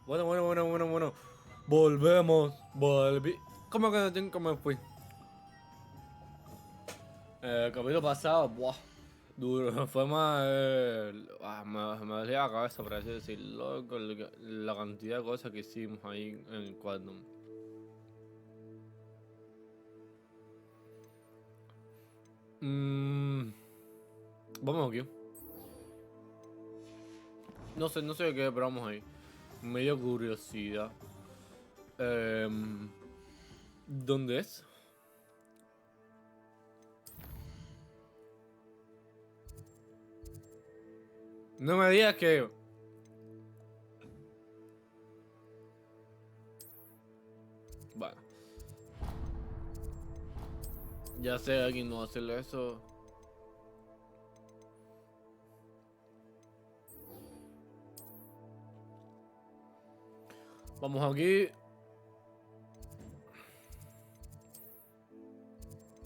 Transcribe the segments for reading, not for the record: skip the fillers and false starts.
Bueno. Volvemos. Volví. ¿Cómo que no tengo cómo me fui? El capítulo pasado, buah. Duro. Fue más. Me dolía la cabeza, por así decirlo. Con la cantidad de cosas que hicimos ahí en el Quantum. Vamos aquí. No sé de qué, pero vamos ahí. Me dio curiosidad. ¿Dónde es? No me digas que... Bueno. Ya sé, alguien no va a hacerle eso. Vamos aquí.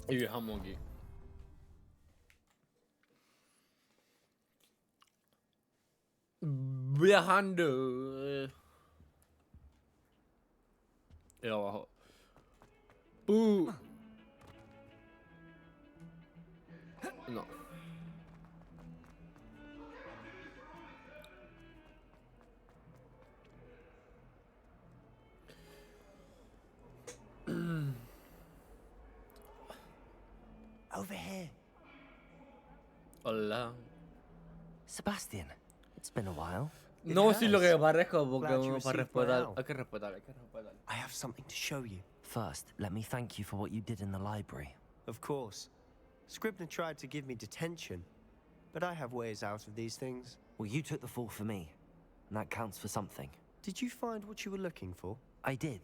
Y viajamos aquí. Viajando. Y abajo. No. Over here. Hola. Sebastian, it's been a while. No voy a decir lo que parezco porque Glad you uno para received my respetar. owl. Hay que respetar. I have something to show you. First, let me thank you for what you did in the library. Of course. Scribner tried to give me detention, but I have ways out of these things. Well, you took the fall for me, and that counts for something. Did you find what you were looking for? I did,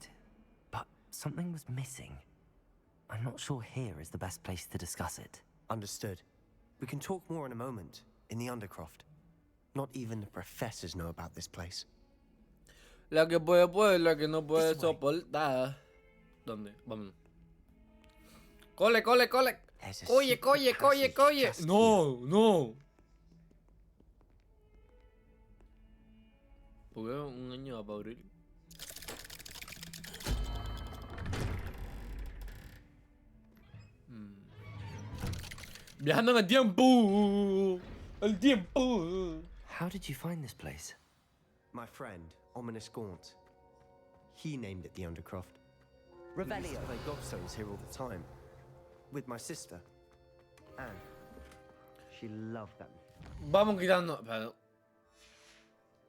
but something was missing. I'm not sure here is the best place to discuss it. Understood. We can talk more in a moment, in the Undercroft. Not even the professors know about this place. La que puede, la que no puede soportar. ¿Dónde? Vámonos. Cole. There's a Coye. secret passage just here. No. ¿Por qué un año va para abrir? Viajando en el tiempo. El tiempo. How did you find this place? My friend, Ominous Gaunt. He named it the Undercroft. We used to Revelio. play gobstones here all the time. With my sister, Anne. She loved that. Vamos quitando. Espera.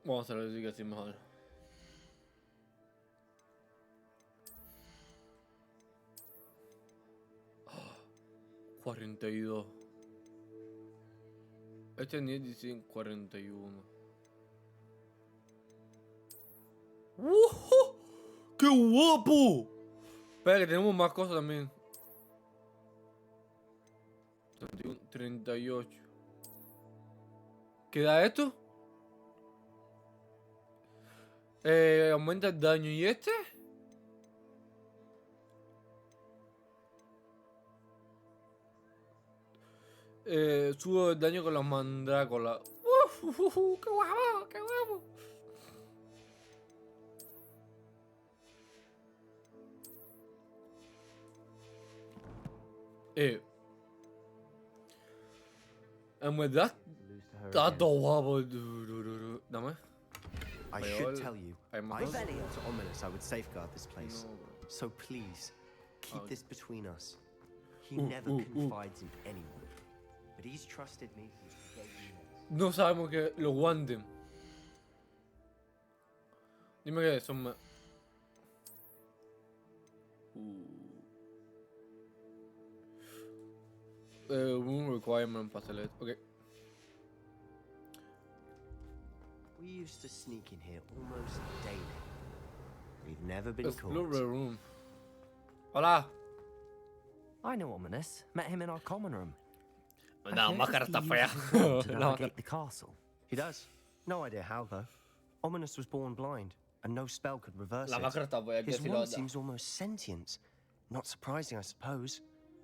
Vamos a hacerlo así mejor. Oh, 42. Este ni dice 41. ¡Woohoo! ¡Qué guapo! Espera que tenemos más cosas también. 31, 38. ¿Qué da esto? Aumenta el daño. ¿Y este? Subo el daño con las mandrácolas. ¡Qué guapo! En verdad, está todo guapo. Dame. I should tell you, I'm I not- swore to Ominous I would safeguard this place. No, bro. So please, keep Oh. this between us. He Ooh, never ooh, confides in anyone. But he's trusted me since the day he met. No sabemos que los guantes. Dime que son más. Un requirement para hacer esto. Ok. We used to sneak in here almost daily. We've never been Explore caught. the room. Hola. I know Ominous. Met him in our common room. No, máscara está fea. To La navigate máscara. the castle. He does. No idea how, though. Ominous was born blind, and no spell could reverse La it. máscara está fea. Que His si lo wand da. seems almost sentient. Not surprising, I suppose.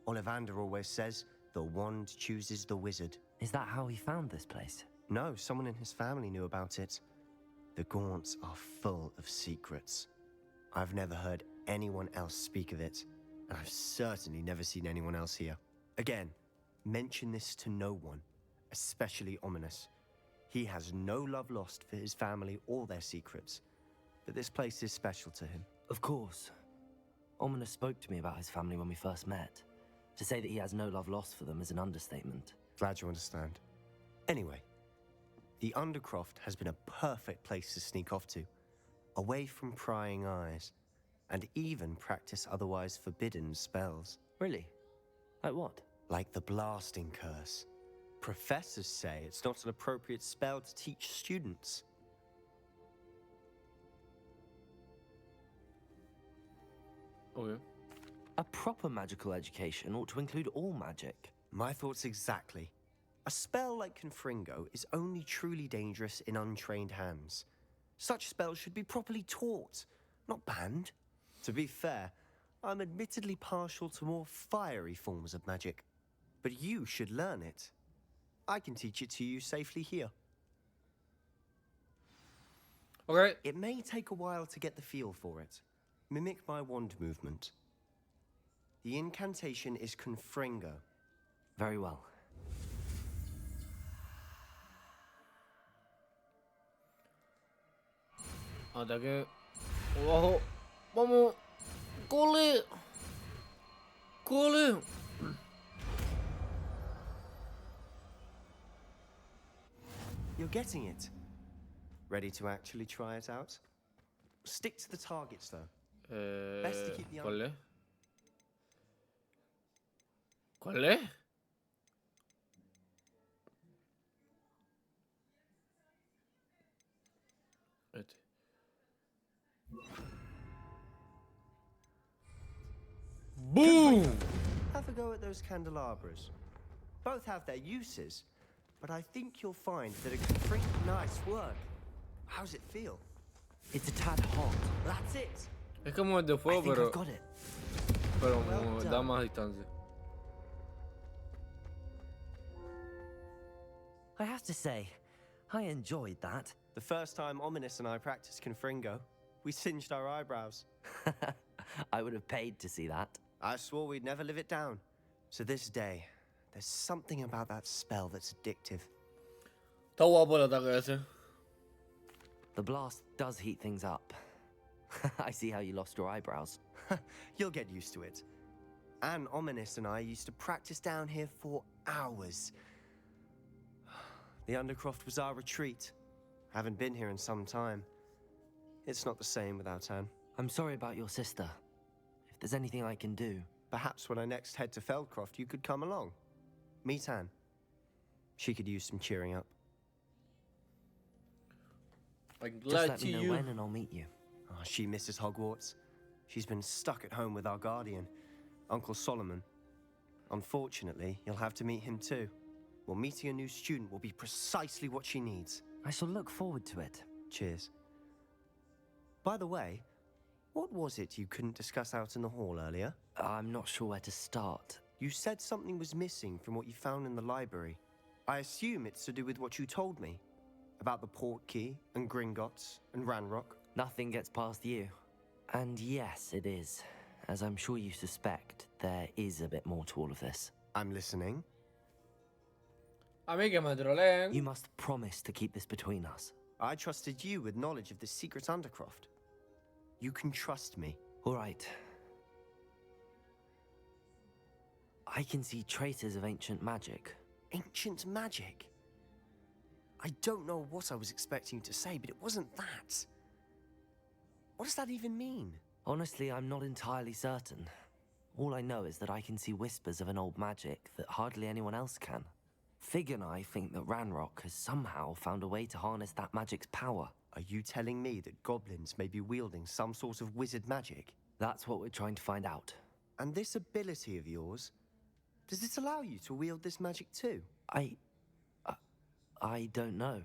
Ollivander always says, the wand chooses the wizard. Is that how he found this place? No, someone in his family knew about it. The Gaunts are full of secrets. I've never heard anyone else speak of it, and I've certainly never seen anyone else here. Again, mention this to no one, especially Ominous. He has no love lost for his family or their secrets, but this place is special to him. Of course. Ominous spoke to me about his family when we first met. To say that he has no love lost for them is an understatement. Glad you understand. Anyway, the Undercroft has been a perfect place to sneak off to, away from prying eyes, and even practice otherwise forbidden spells. Really? Like what? Like the blasting curse. Professors say it's not an appropriate spell to teach students. Okay. A proper magical education ought to include all magic. My thoughts exactly. A spell like Confringo is only truly dangerous in untrained hands. Such spells should be properly taught, not banned. To be fair, I'm admittedly partial to more fiery forms of magic. But you should learn it. I can teach it to you safely here. Okay. It may take a while to get the feel for it. Mimic my wand movement. The incantation is Confringo. Very well. Ataque. Abajo. Vamos. Cole. Cole. You're getting it. Ready to actually try it out? Stick to the targets, though. Best to keep the ¿Cuál es? ¿Cuál es? Este. Boom! Have a go at those candelabras. Both have their uses, but I think you'll find that it can bring nice work. How's it feel? It's a tad hot. That's it. Es como el de I fuego, think pero I've got it. Well da done. más distancia. I have to say, I enjoyed that. The first time Ominous and I practiced Confringo, we singed our eyebrows. I would have paid to see that. I swore we'd never live it down. To this day, there's something about that spell that's addictive. Está guapo el ataque ese. The blast does heat things up. I see how you lost your eyebrows. You'll get used to it. Anne, Ominous, and I used to practice down here for hours. The Undercroft was our retreat. Haven't been here in some time. It's not the same without Anne. I'm sorry about your sister. If there's anything I can do... Perhaps when I next head to Feldcroft, you could come along. Meet Anne. She could use some cheering up. I'm Just glad let to me know you. when and I'll meet you. Oh, she misses Hogwarts. She's been stuck at home with our guardian, Uncle Solomon. Unfortunately, you'll have to meet him too. Well, meeting a new student will be precisely what she needs. I shall look forward to it. Cheers. By the way, what was it you couldn't discuss out in the hall earlier? I'm not sure where to start. You said something was missing from what you found in the library. I assume it's to do with what you told me. About the Portkey, and Gringotts, and Ranrock. Nothing gets past you. And yes, it is. As I'm sure you suspect, there is a bit more to all of this. I'm listening. A mí que me troleen. You must promise to keep this between us. I trusted you with knowledge of the secret Undercroft. You can trust me. All right. I can see traces of ancient magic. Ancient magic? I don't know what I was expecting you to say, but it wasn't that. What does that even mean? Honestly, I'm not entirely certain. All I know is that I can see whispers of an old magic that hardly anyone else can. Fig and I think that Ranrock has somehow found a way to harness that magic's power. Are you telling me that goblins may be wielding some sort of wizard magic? That's what we're trying to find out. And this ability of yours, does it allow you to wield this magic too? I don't know.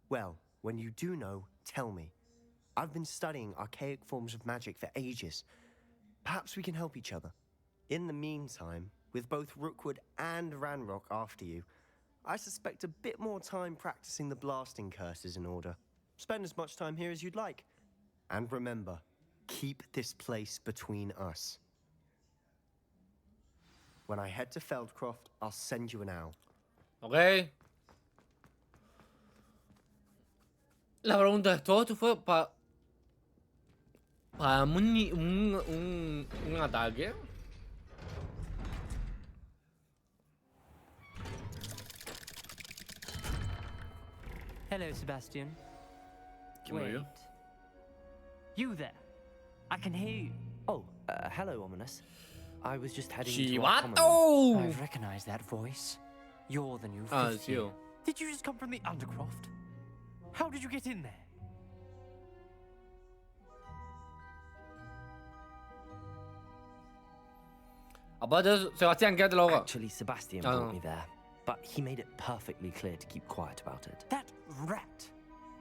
Well, when you do know, tell me. I've been studying archaic forms of magic for ages. Perhaps we can help each other. In the meantime, with both Rookwood and Ranrock after you, I suspect a bit more time practicing the blasting curse is in order. Spend as much time here as you'd like. And remember, keep this place between us. When I head to Feldcroft, I'll send you an owl. Ok. La pregunta es, ¿todo esto fue para un ataque? Hello, Sebastian. ¿Quién me vio? You there. I can hear you. Oh, hello, Ominous. I was just heading to our common room. I recognize that voice. You're the new Ah, fifth sí. year. Did you just come from the Undercroft? How did you get in there? Aparte de eso, Sebastián, quédate la boca. Actually, Sebastian Oh. brought me there, but he made it perfectly clear to keep quiet about it. That rat.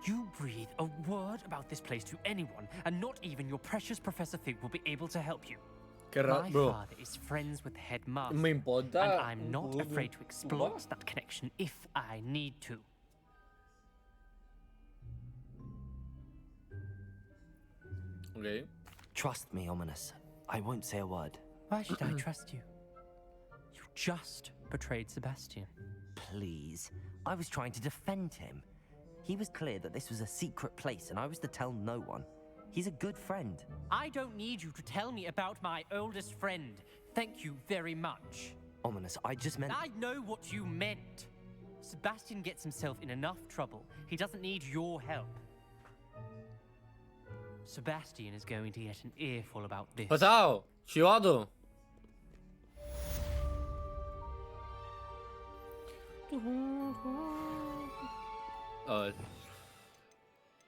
You breathe a word about this place to anyone, and not even your precious Professor Fig will be able to help you. Qué raro, My bro. father is friends with the headmaster. Me importa. And I'm not afraid to exploit that connection if I need to. Ok. Trust me, Ominous. I won't say a word. Why should I trust you? You just betrayed Sebastian. Please. I was trying to defend him. He was clear that this was a secret place and I was to tell no one. He's a good friend. I don't need you to tell me about my oldest friend. Thank you very much. Ominous, I just meant... I know what you meant. Sebastian gets himself in enough trouble. He doesn't need your help. Sebastian is going to get an earful about this. Pasado. Chivato. A ver.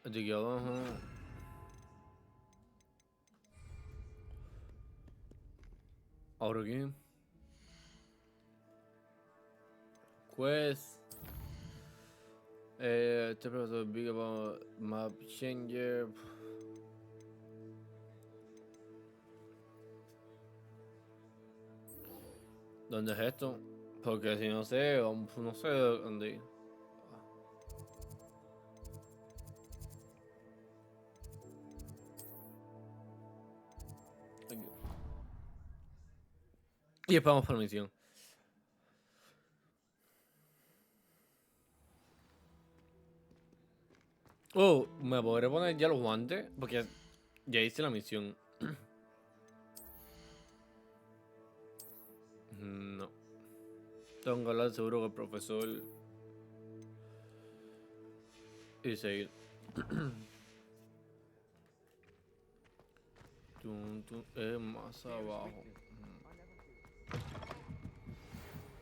De aquí abajo. Ahora aquí. Quest. Este profesor big about map changer. ¿Dónde es esto? Porque si no sé, no sé dónde ir. Aquí. Y esperamos por misión. Oh, me podré poner ya los guantes porque ya hice la misión. No. Tengo que hablar seguro con el profesor y seguir. Es más abajo.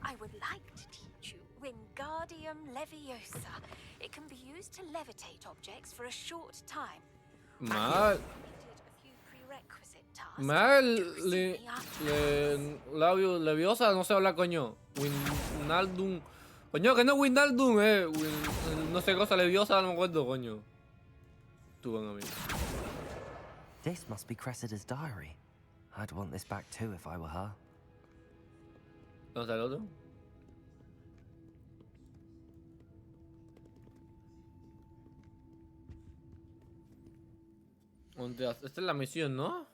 I would like to teach you Wingardium Leviosa. It can be used to levitate objects for a short time. Mal. Completed a few prerequisite tasks. Mal. Do see me afterwards. Leviosa, no sé hablar, coño. Winaldum. Coño, que no es Winaldum, no sé cosa, Leviosa, no me acuerdo, coño. Tú ven a mí. This must be Cressida's diary. I'd want this back too if I were her. ¿Dónde está el otro? Esta es la misión, ¿no?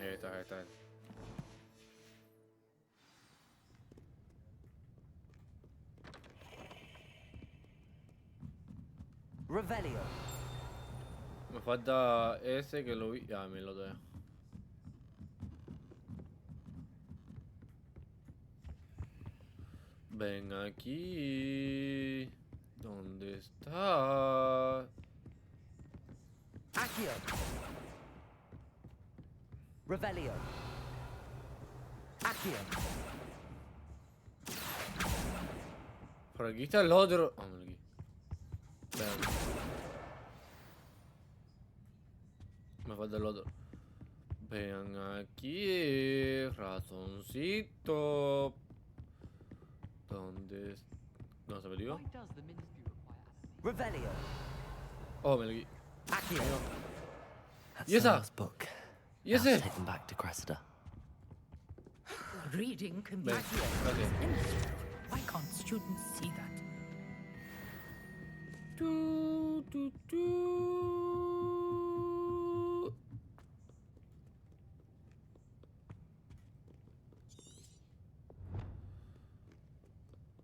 Ahí está. Revelio. Me falta ese que lo vi. Ya, me lo tengo. Ven aquí. ¿Dónde está? Accio. Revelio. Accio. Por aquí está el otro. Ah, mira aquí. Ven. Me falta el otro. Ven aquí, ratoncito. ¿Dónde se perdió? Revelio. Oh, me lo Accio. That's Yes, the sir. last book. Yes, Now sir. take them back to Cressida. Reading can be Ven, gracias. Why can't students see that? Tu, tu, tu.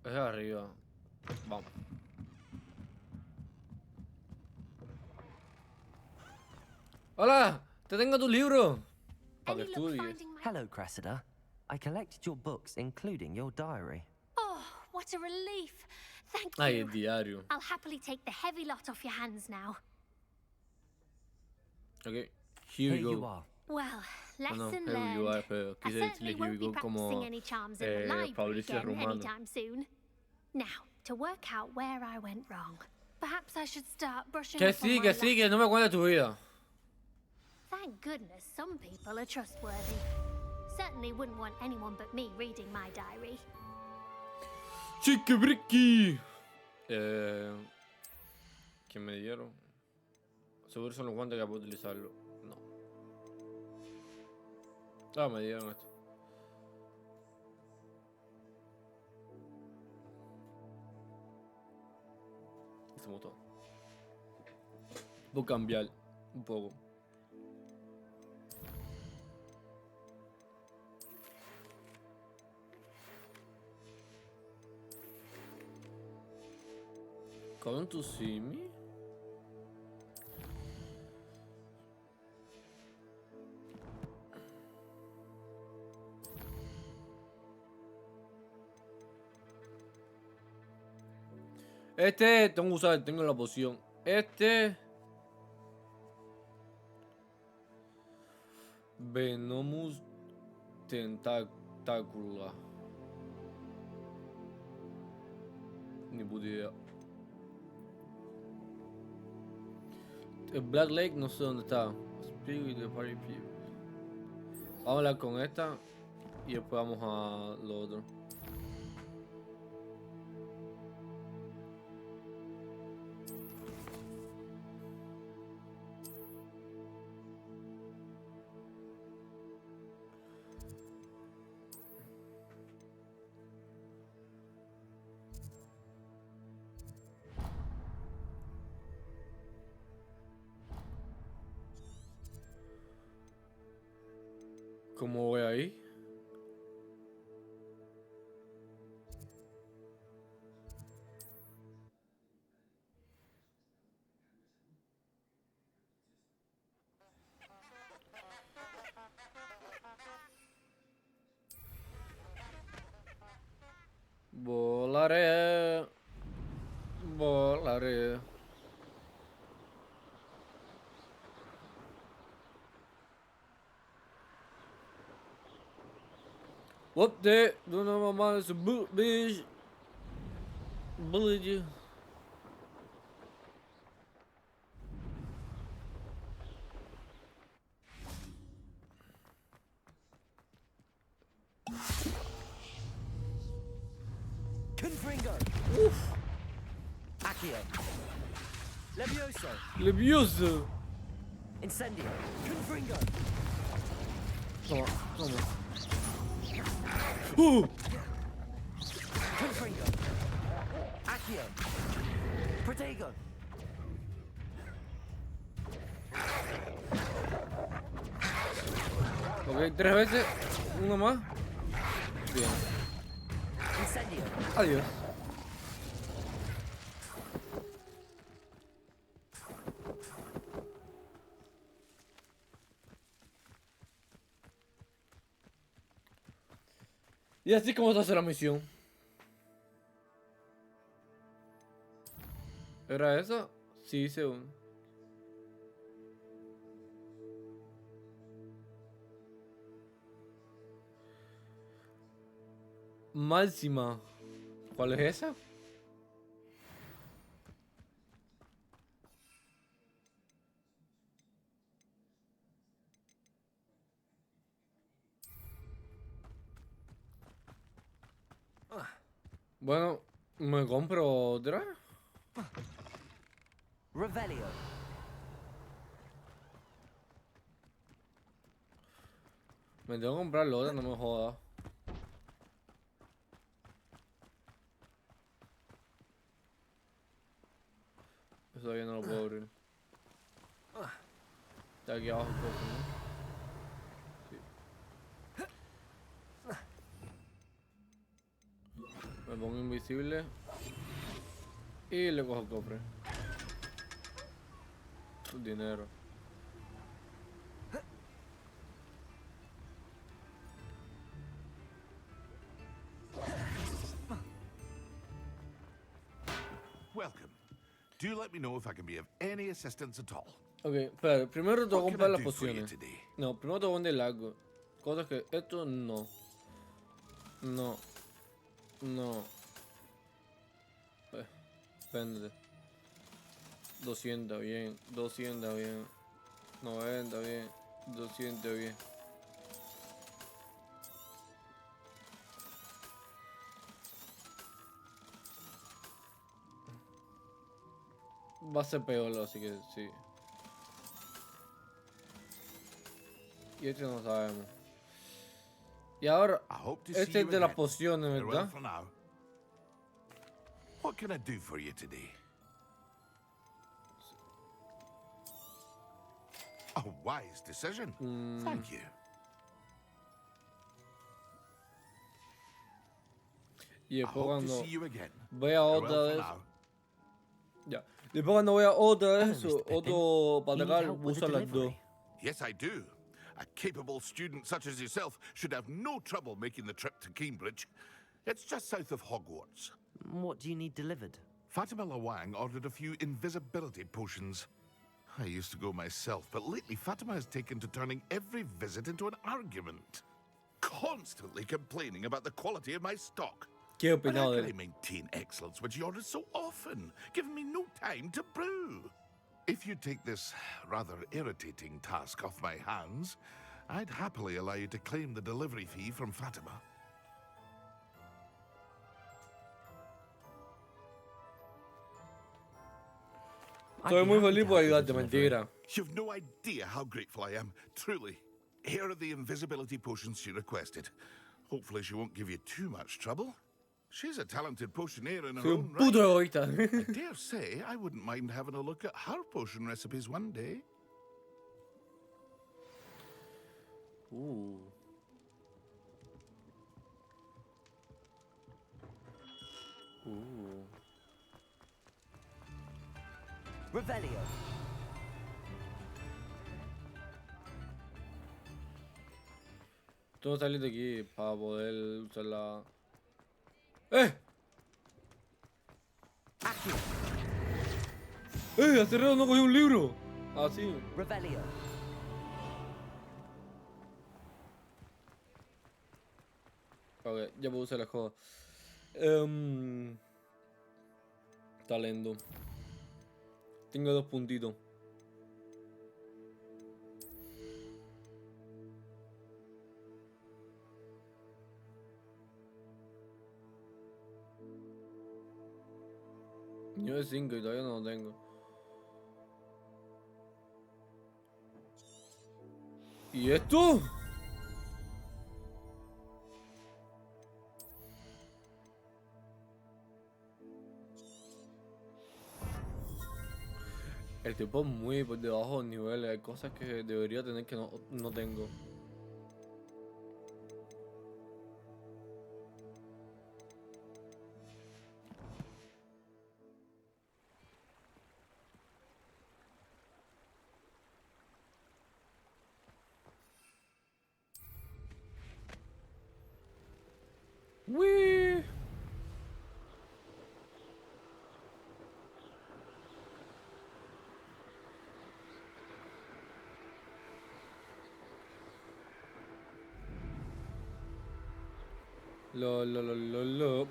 Es arriba. Vamos. Hola, te tengo tu libro. Para que Any luck estudies. finding my... Hello, Cressida. I collected your books, including your diary. Oh, what a relief. Thank Ay, you. el diario. I'll happily take the heavy lot off your hands now. Ok, here Here we you go. are. Well, No, no, lesson here we learned. are, pero I quise certainly decirle here we won't be go practicing como any charms in the library Fabricio again Romano. anytime soon. Now, to work out where I went wrong. Perhaps I should start brushing Que up on sí, my que sí, que lessons. no me cuentes tu vida. Thank goodness some people are trustworthy. Certainly wouldn't want anyone but me reading my diary. Chiquibriqui. ¿Qué me dieron? Seguro son los guantes que puedo utilizarlo. No. Ah, me dieron esto. Hicimos todo. Voy a cambiar un poco. Come to see me? Tengo que usar, tengo la poción. Venomus Tentacula. Ni puta idea. El Black Lake no sé dónde está. Speak with the party people. Vamos a hablar con esta y después vamos a lo otro. ¿Cómo voy ahí? Volaré. Volaré. What the? Do not my mind is a bitch. Bullied you. Confringo! Uf, Accio! Levioso! Levioso. Incendio! Confringo! Toma, toma. Confringo! Accio! Protego! Ok, 3 veces. Uno más. Bien. Incendio! Adiós. Y así como se hace la misión. ¿Era eso? Sí, hice uno. Máxima. ¿Cuál es esa? Bueno, me compro otra. Revelio! Me tengo que comprar la otra, no me jodas. todavía no lo puedo abrir. Está aquí abajo el cofre, ¿no? Sí. Me pongo invisible. Y le cojo el cofre. Dinero. Welcome. Do let me know if I can be of any assistance at all. Ok, espera, primero te voy a What can comprar I las do for you pociones. today? No, primero te voy a vender algo. Cosas que esto no. No. No. Véndete. 200 bien, 200 bien, 90 bien, 200 bien. Va a ser peor, así que sí. Y este no sabemos. Y ahora, I hope to see este es you de las again. pociones, Farewell ¿verdad? for now. What can I do for you today? A wise decision. Thank you. Y I después hope to cuando see you again. vea Farewell otra for vez. now. Ya. Después cuando vea otra Hello, vez, Mr. Pippin. otro para You need atacar, help with usa the las dos. delivery? Yes, I do. A capable student such as yourself should have no trouble making the trip to Cambridge. It's just south of Hogwarts. What do you need delivered? Fatima Lawang ordered a few invisibility potions. I used to go myself, but lately Fatima has taken to turning every visit into an argument. Constantly complaining about the quality of my stock. ¿Qué he But how opinado de can I él? maintain excellence when she orders so often, giving me no time to brew? If you take this rather irritating task off my hands, I'd happily allow you to claim the delivery fee from Fatima. I'd Estoy be muy happy feliz to por help with ayudarte, the delivery. mentira. You've no idea how grateful I am, truly. Here are the invisibility potions she requested. Hopefully she won't give you too much trouble. She's a talented potioneer in her Soy own un right. puto egoísta. I dare say I wouldn't mind having a look at her potion recipes one day. Uh. Revelio. Tengo que salir de aquí para poder usar la... ¡Eh! Accio. ¡Eh! Hace rato no cogí un libro. Ah, sí. Revelio. Ok, ya puedo usar la escoba. Talento. Tengo 2 puntitos. Yo de 5 y todavía no lo tengo. ¿Y esto? El tipo es muy por debajo del nivel. Hay cosas que debería tener que no tengo. Wii.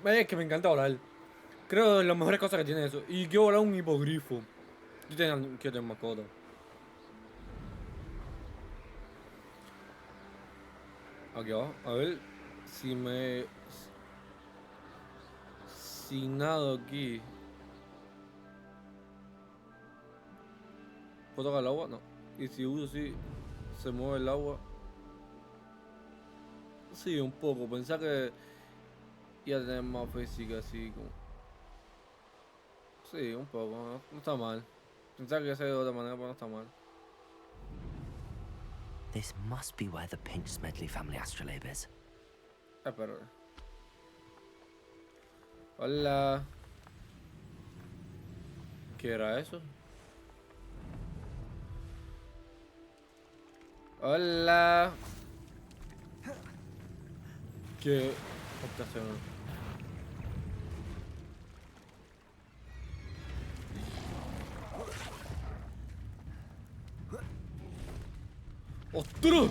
Es que me encanta volar. Creo que es las mejores cosas que tiene eso. Y quiero volar un hipogrifo. Yo quiero tener mascota. Aquí abajo. A ver si me... Si nado aquí. ¿Puedo tocar el agua? No. Y si uso así, se mueve el agua. Sí, un poco. Pensaba que iba a tener más física así como... Sí, un poco. No está mal. Pensaba que ese de otra manera, pero no está mal. This must be where the Pinch Smedley family astrolabe is. Pero... Hola. ¿Qué era eso? Hola. ¿Qué está haciendo? ¡Ostras!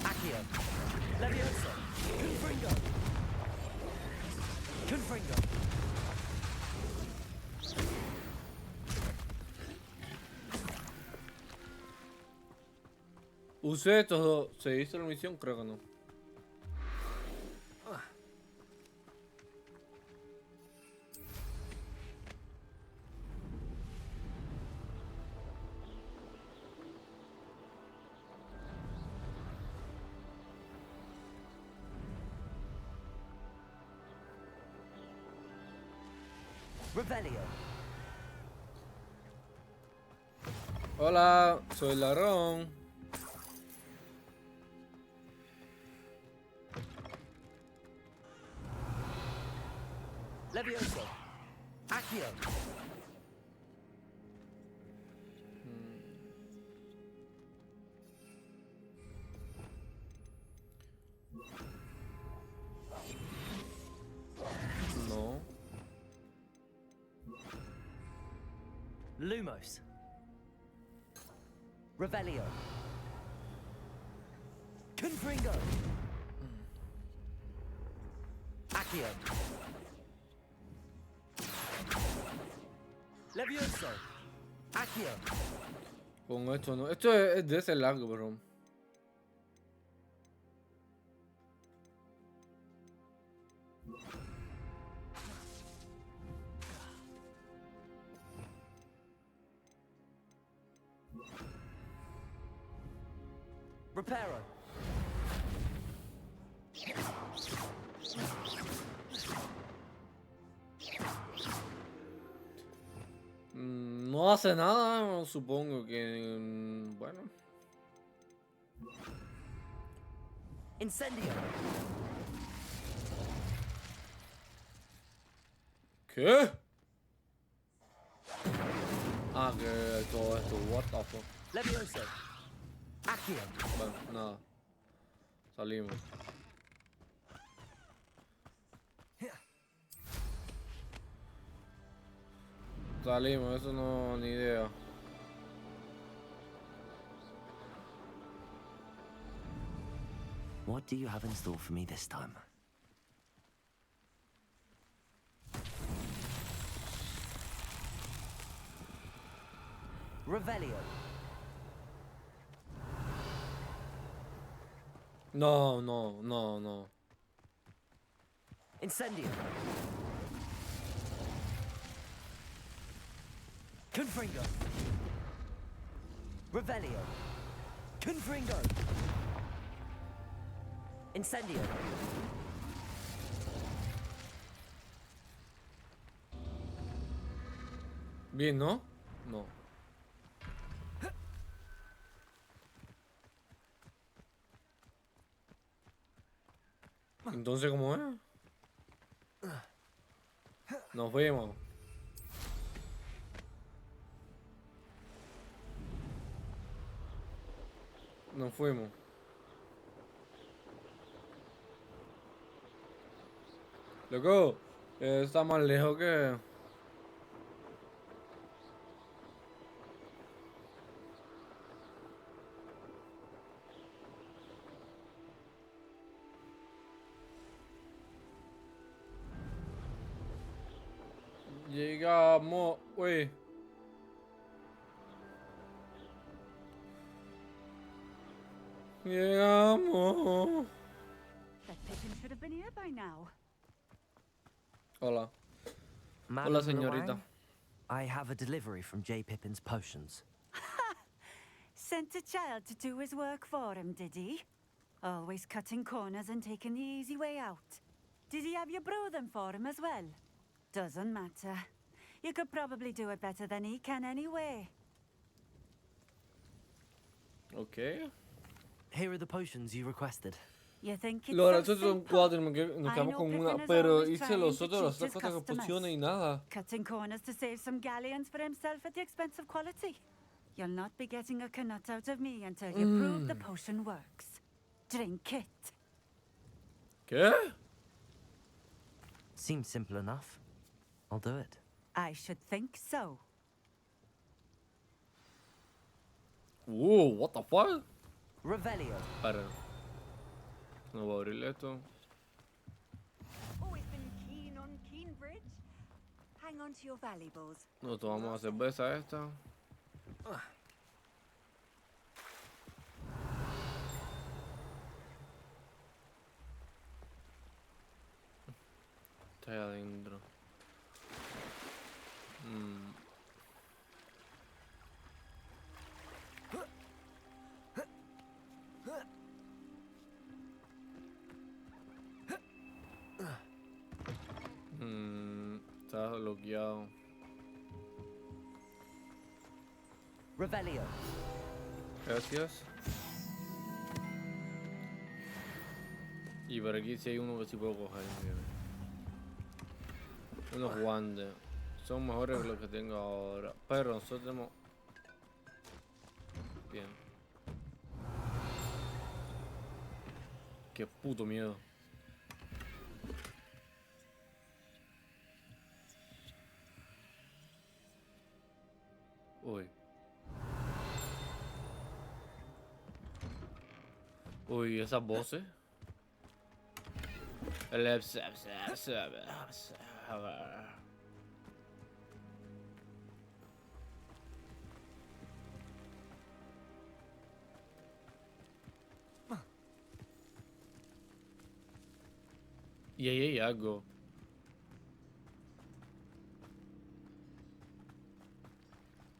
Accio. Leviosa. Confringo. Confringo. Usé estos dos. ¿Se hizo la misión? Creo que no. Revelio. Hola, soy Larón. Leviosa. Accio. No. Lumos. Revelio. Confringo. Accio. Levioso. Accio. Con esto no. Esto es de ese largo, bro. Reparo. No hace nada, supongo que... Bueno. Incendio. ¿Qué? Ah, que todo esto, what the fuck. Levioso. Accio. Bueno, nada. Salimos. Salimos, eso no, ni idea. What do you have in store for me this time? Revelio. No, no, no, no. Incendio. Confringo. Revelio. Confringo. Incendio. Bien, ¿no? No. Entonces, ¿cómo es? Nos vemos. Nos fuimos. Loco, está más lejos que... Llegamos, wey. Llegamos. That pigeon should have been here by now. Hola. Madam Hola, señorita. Luang, I have a delivery from J. Pippin's Potions. Sent a child to do his work for him, did he? Always cutting corners and taking the easy way out. Did he have you brew them for him as well? Doesn't matter. You could probably do it better than he can anyway. Ok. Here are the potions you requested. You think it's Lo so gracioso son simple? 4 y nos I quedamos know con Pippin una. is Pero always hice trying los to otros, las cheat his otras customers. pociones y nada. Cutting corners to save some galleons for himself at the expense of quality. You'll not be getting a canut out of me until you prove the potion works. Drink it. ¿Qué? Seems simple enough. I'll do it. I should think so. What the fuck? Revelio. Para. No voy a abrir esto. Always been keen on Keenbridge. Hang on to your valuables. Nos tomamos la cerveza esta. Está ahí adentro. Está bloqueado. Revelio. Gracias. Y por aquí sí hay uno que sí puedo coger. Mira. Unos guantes. Son mejores que los que tengo ahora. Pero nosotros tenemos... Bien. Qué puto miedo. Uy. Uy, esas voces. Y ahí hay algo.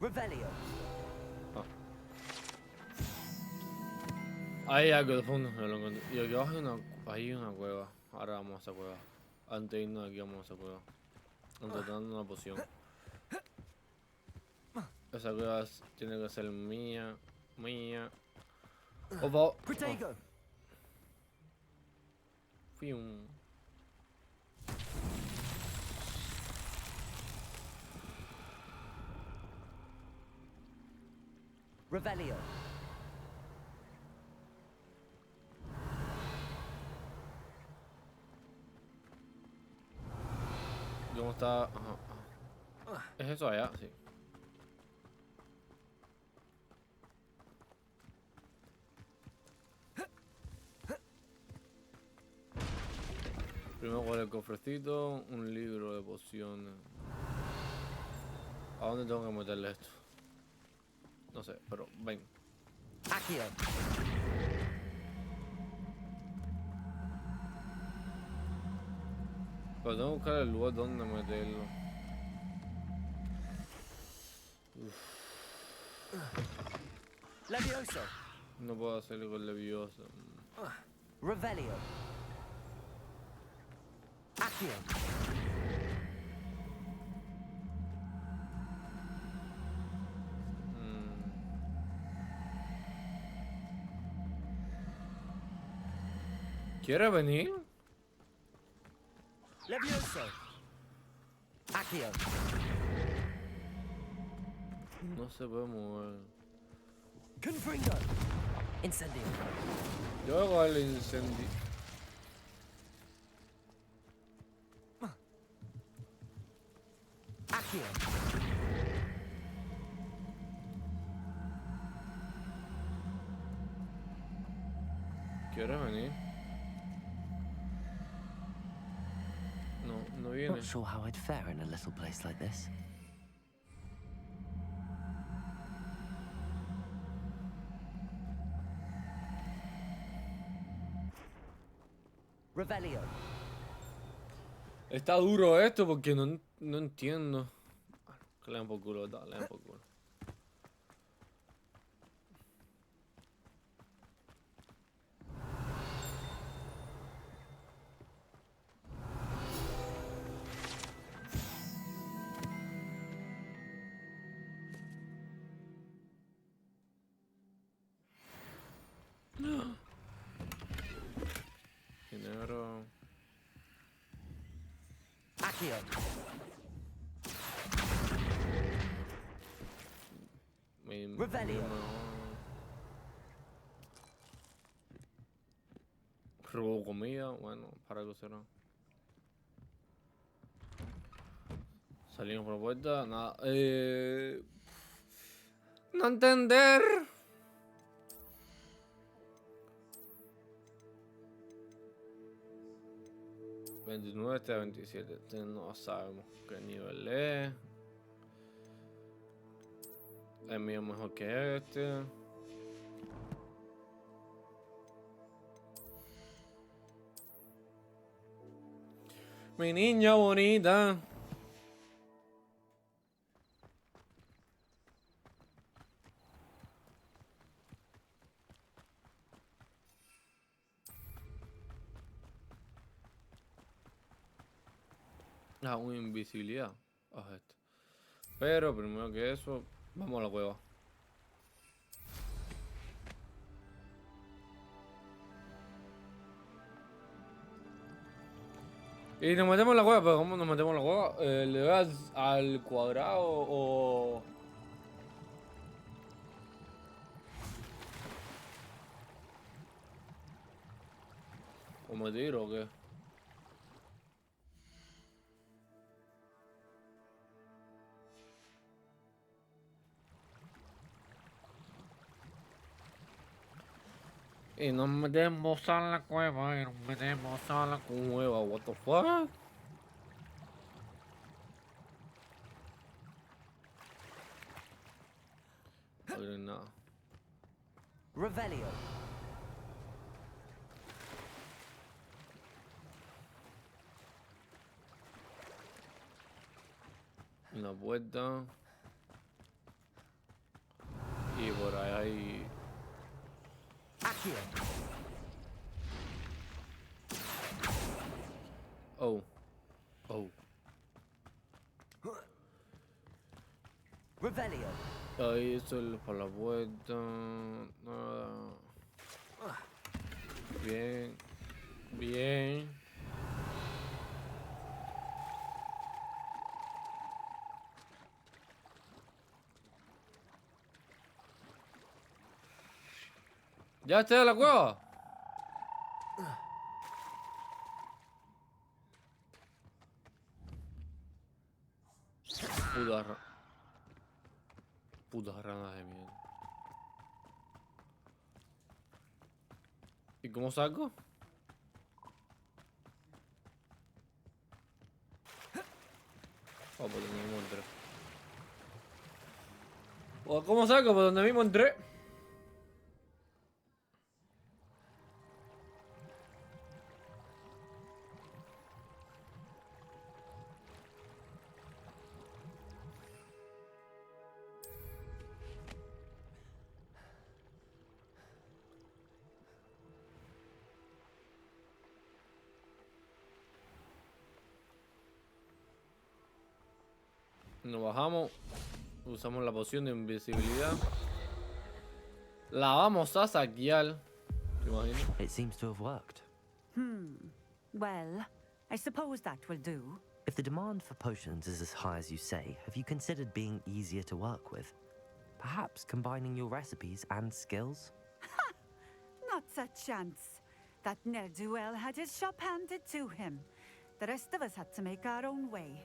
Revelio. Hay algo de fondo, no lo encontré. Y aquí abajo hay una cueva. Ahora vamos a esa cueva. Antes de irnos de aquí vamos a esa cueva. Encontrando una poción. Esa cueva tiene que ser mía. Mía. Oh, Protego. Fium. Revelio. ¿Cómo está? Ajá, ajá. ¿Es eso allá? Sí. Primero con el cofrecito, un libro de pociones. ¿A dónde tengo que meterle esto? No sé, pero ven. Accio. Pero tengo que buscar el lugar donde meterlo. Levioso. No puedo hacerlo con Leviosa. Revelio. Accio. ¿Quiere venir? Levioso. Accio. No se puede mover. Confringo. Incendio. Yo hago el incendio. Accio. ¿Quiere venir? No, no viene. Not sure how I'd fare in a little place like this. Revelio. Está duro esto porque no entiendo. Que le dan por culo, ¿verdad? Le dan por culo. Accio. Revelio. Robo comida, bueno, para algo será. Salimos por la puerta, nada. No entender. ...29, este 27, este no sabemos qué nivel es. El mío mejor que este. Mi niña bonita. Ah, una invisibilidad. Ah, esto. Pero primero que eso, vamos a la cueva. Y nos metemos en la cueva, pero ¿cómo nos metemos en la cueva? ¿Le das al cuadrado o...? ¿O me tiro o qué? Y nos metemos a la cueva, y nos metemos a la cueva, what the fuck? No hay nada. Revelio. Una puerta. Y por ahí hay... Accio. Oh. Oh. Revelio. Ahí eso es para la puerta. Nada. Bien. Bien. ¿Ya está en la cueva? Putas ranas de mierda. ¿Y cómo saco? Oh, por donde mismo entré. ¿O cómo saco? Por donde mismo entré. Nos bajamos. Usamos la poción de invisibilidad. La vamos a saquear. ¿Te imaginas? It seems to have worked. Well, I suppose that will do. If the demand for potions is as high as you say, have you considered being easier to work with? Perhaps combining your recipes and skills? Not a chance. That ne'er-do-well had his shop handed to him. The rest of us had to make our own way.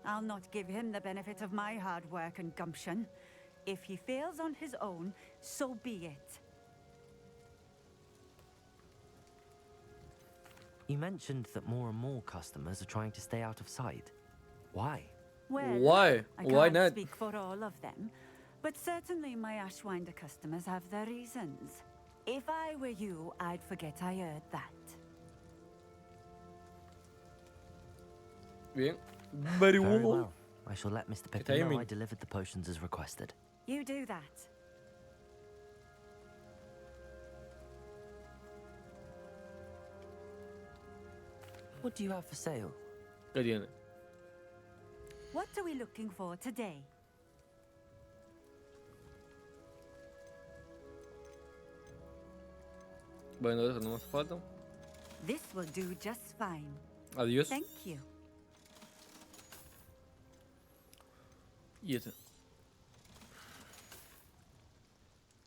I'll not give him the benefit of my hard work and gumption. If he fails on his own, so be it. You mentioned that more and more customers are trying to stay out of sight. Why? Well, Why? I Why can't not? speak for all of them, but certainly my Ashwinder customers have their reasons. If I were you, I'd forget I heard that. Bien. Very Very well. well. I shall let Mr. Pippin know timing. I delivered the potions as requested. You do that. What do you have for sale? ¿Qué tiene? What are we looking for today? Bueno, eso no me hace falta. This will do just fine. Adiós. Thank you. Y ese.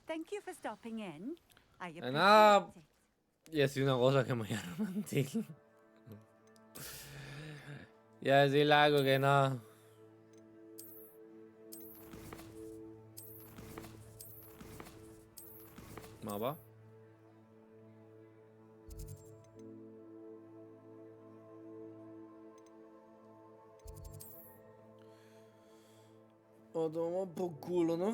Thank you for stopping in. I De appreciate nada. it. Y así una cosa que me llama y a decirle algo que no. Mapa. O tomamos por culo, ¿no?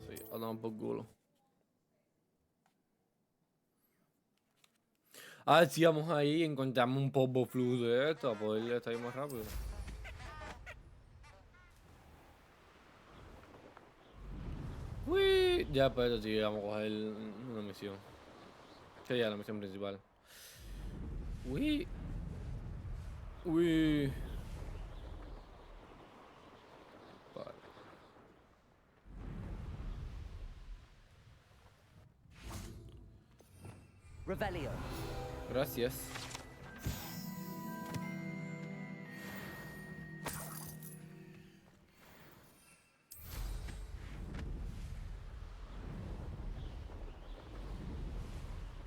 Sí, o tomamos por culo. A ver si vamos ahí y encontramos un polvo flujo de esto, a poder estar ahí más rápido. Uy, ya, pero sí, vamos a coger una misión. Sería la misión principal. Uy. Uy. Vale. Revelio. Gracias.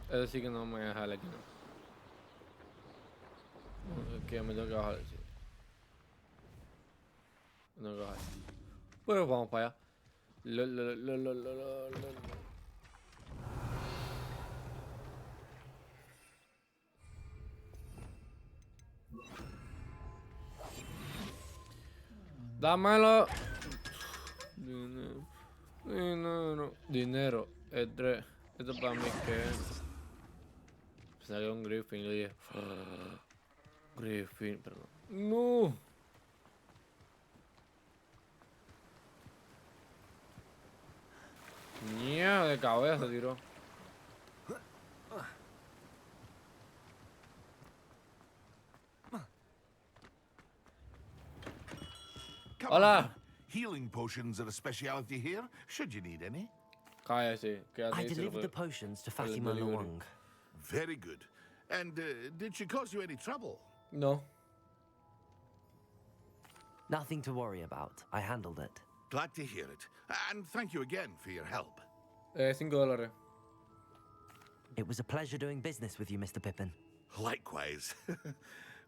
Eso sí que no me voy a dejar aquí, no. No, es que me tengo que bajar, sí. Me tengo que bajar. Bueno, vamos para allá. Lo. Dámelo. Dinero. Dinero. Dinero. Esto para mí que salió un Griffin y le dije. Griffin, perdón. No. Mierda, de cabeza tiró. Come Hola. on. Healing potions are a speciality here, should you need any. Cállate, quédate I ahí, se lo delivered the puedo- potions to el Fatima delivery. Luong. Very good. And did she cause you any trouble? No. Nothing to worry about. I handled it. Glad to hear it. And thank you again for your help. $5. It was a pleasure doing business with you, Mr. Pippin. Likewise.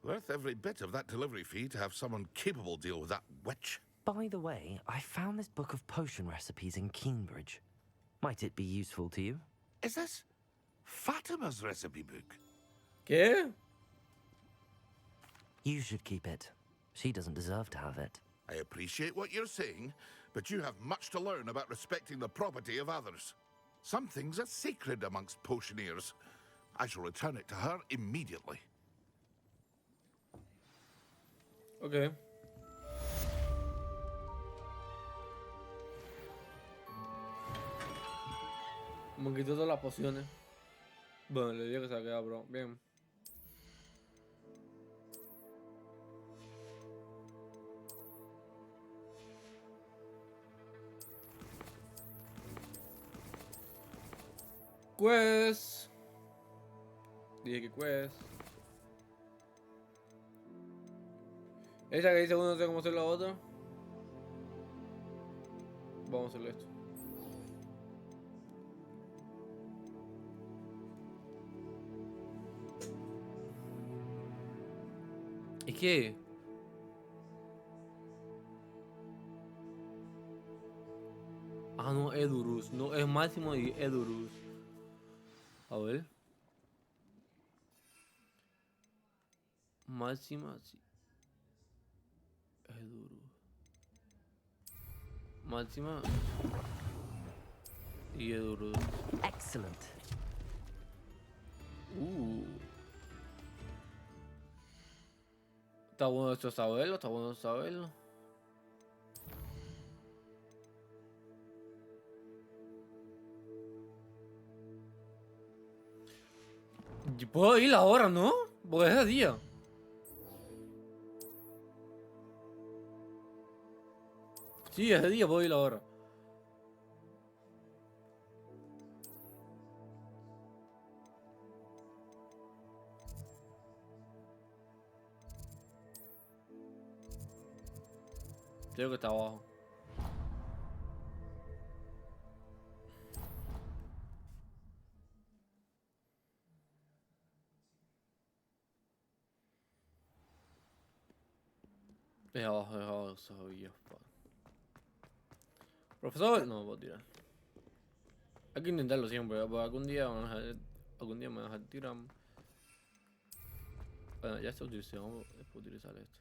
Worth every bit of that delivery fee to have someone capable deal with that witch. By the way, I found this book of potion recipes in Keenbridge. Might it be useful to you? Is this Fatima's recipe book? ¿Qué? You should keep it. She doesn't deserve to have it. I appreciate what you're saying, but you have much to learn about respecting the property of others. Some things are sacred amongst potioneers. I shall return it to her immediately. Ok. Me quitó todas las pociones. Bueno, le dije que se ha quedado, bro. Bien. Quest. Dije que quest. Esa que dice uno no sé cómo hacer la otra. Vamos a hacerle esto. ¿Y qué? Ah, no, Edurus. No, es máximo y Edurus. A ver. Máxima, sí. Edurus. Máxima. Y Edurus. Excellent. Está bueno esto saberlo, está bueno saberlo. Yo puedo ir ahora, ¿no? Porque es de día. Sí, ese día puedo ir ahora. Creo que está abajo. Es abajo, sabía. Profesor, no puedo tirar. Hay que intentarlo siempre, porque algún día me van a dejar tirar. Bueno, ya está utilizado, vamos a utilizar esto.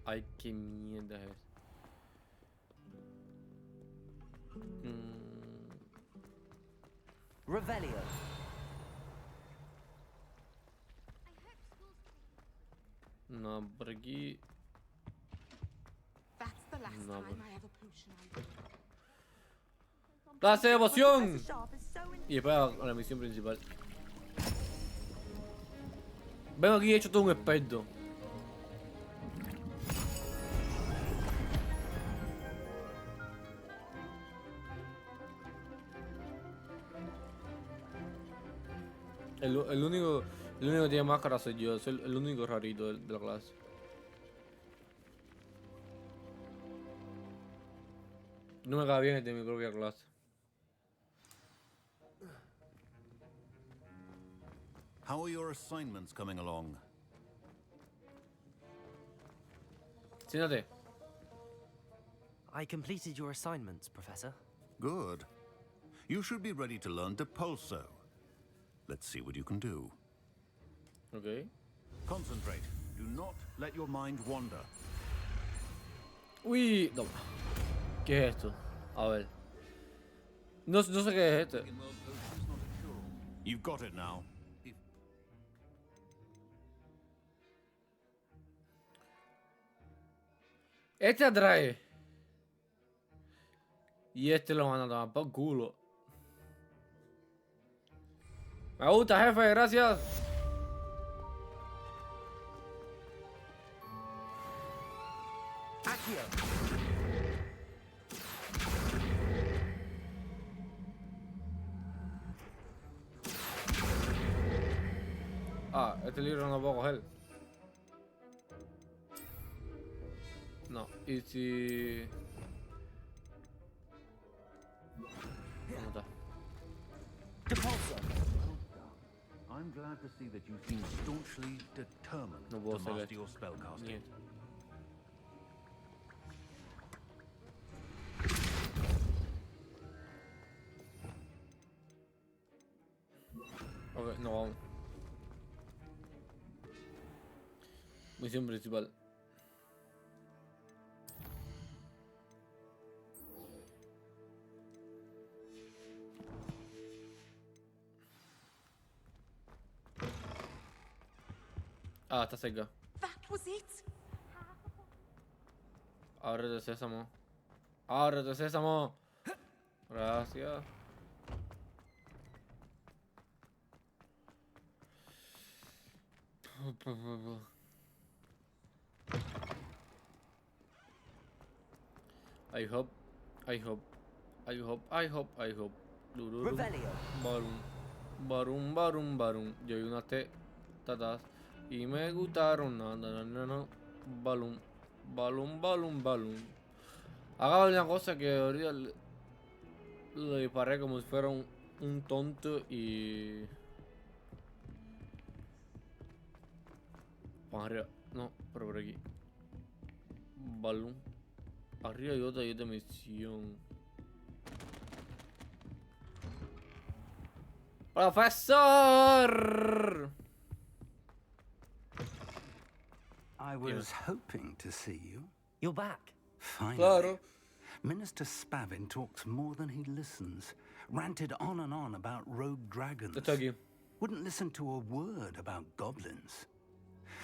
Ay, qué mierda es esto. Revelio. No, por aquí. That's the last No, time pues. I have a potion on. ¡Clase de emoción! Y después a la misión principal. Vengo aquí hecho todo un experto. El único que tiene máscara soy yo, soy el único rarito de la clase. No me cae bien el de mi propia clase. How are your assignments coming along? Siéntate. I completed your assignments, Professor. Good. You should be ready to learn Depulso. Let's see what you can do. Ok. Concentrate. Do not let your mind wander. Uy, no. ¿Qué es esto? A ver. No sé qué es esto. You've got it now. Este atrae. Y este lo van a tomar por culo. Me gusta, jefe, gracias. Ah, este libro no lo puedo coger. No, y si... ¿Cómo está? I'm glad to see that you seem staunchly determined No to puedo hacer master esto. your spellcasting. Niet. Ok, no vamos. Misión principal. Ah, está cerca. That was it. Ábrete, sésamo. Ábrete, sésamo. Gracias. I hope. Dururum. Revelio. Barum. Yo vi unas tatas y me gustaron. No. Balum. Haga una cosa que ahorita lo disparé como si fuera un tonto y... Vamos arriba. No, pero por aquí. Balum. Arriba hay otra misión. ¡Profesor! I was hoping to see you. You're back. Finally. Claro. Minister Spavin talks more than he listens. Ranted on and on about rogue dragons. Estoy aquí. Wouldn't listen to a word about goblins.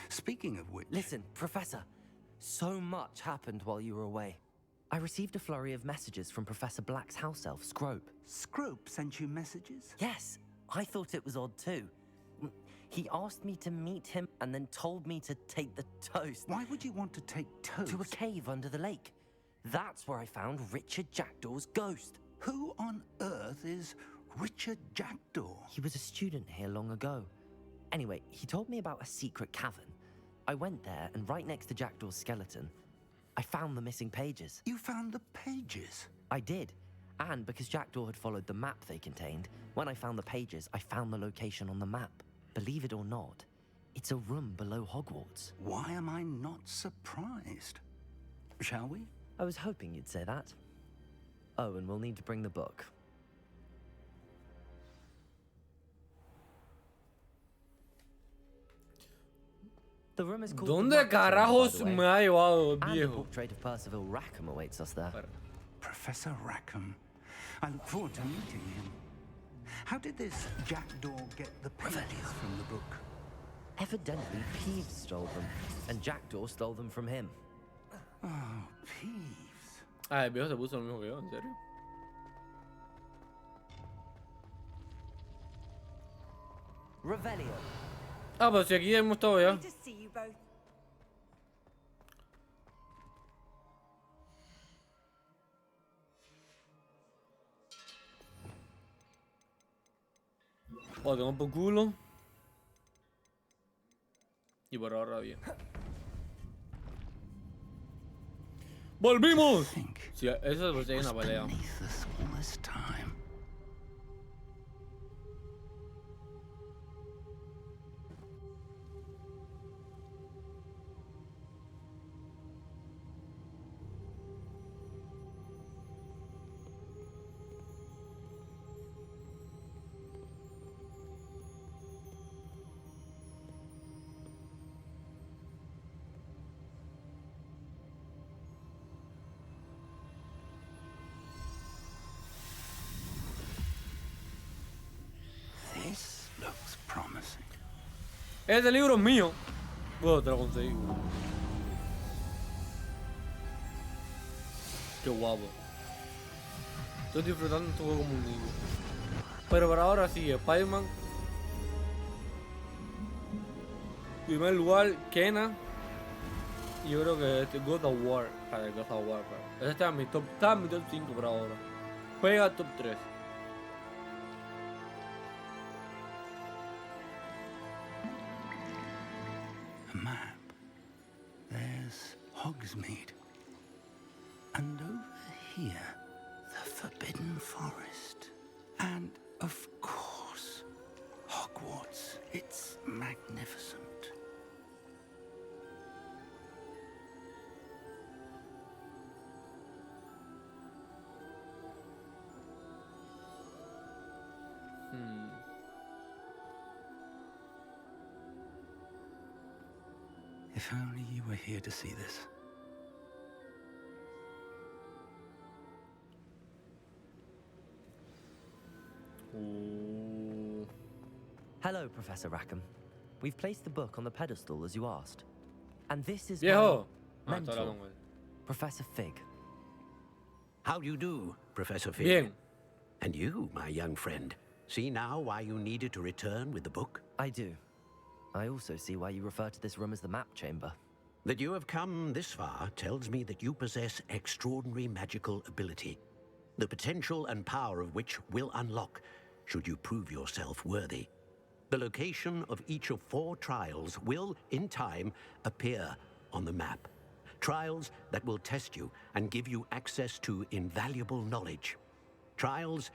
Speaking of which... Listen, Professor. So much happened while you were away. I received a flurry of messages from Professor Black's house elf, Scrope. Scrope sent you messages? Yes, I thought it was odd too. He asked me to meet him and then told me to take the toast Why would you want to take toast? to a cave under the lake. That's where I found Richard Jackdaw's ghost. Who on earth is Richard Jackdaw? He was a student here long ago. Anyway, he told me about a secret cavern. I went there, and right next to Jackdaw's skeleton, I found the missing pages. You found the pages? I did. And because Jackdaw had followed the map they contained, when I found the pages, I found the location on the map. Believe it or not, it's a room below Hogwarts. Why am I not surprised? Shall we? I was hoping you'd say that. Oh, and we'll need to bring the book. The room is called ¿Dónde the Map Chamber, carajos by the way. me ha llevado, And the viejo? portrait of Percival Rackham awaits us there. Professor Rackham. I look forward to meeting him. How did this Jackdaw get the pages from the book? Evidently, Peeves stole them, and Jackdaw stole them from him. Oh, Peeves. Ah, el viejo se puso lo mismo que yo, ¿en serio? Revelio. Ah, pero si aquí hemos estado ya. Good to see you both. O tengo por culo. Y por ahora bien. ¡Volvimos! Sí, eso pues hay una pelea. Beneath us all this time. This looks promising. Este libro es mío. Bueno, te lo conseguí. Qué guapo. Estoy disfrutando este juego como un niño. Pero por ahora sí, Spider-Man. Primer lugar, Kena. Y yo creo que este God of War. Para God of War. Ese está en mi top 5 por ahora. Juega al top 3. A map. There's Hogsmeade. And over here, the Forbidden Forest. And, of course, Hogwarts. It's magnificent. If only you were here to see this. Ooh. Hello, Professor Rackham. We've placed the book on the pedestal as you asked. And this is Viejo. my Ah, está mentor, hablando con él. Professor Fig. How do you do, Professor Fig? Bien. And you, my young friend, see now why you needed to return with the book? I do. I also see why you refer to this room as the map chamber. That you have come this far tells me that you possess extraordinary magical ability, the potential and power of which will unlock should you prove yourself worthy. The location of each of 4 trials will, in time, appear on the map. Trials that will test you and give you access to invaluable knowledge. Trials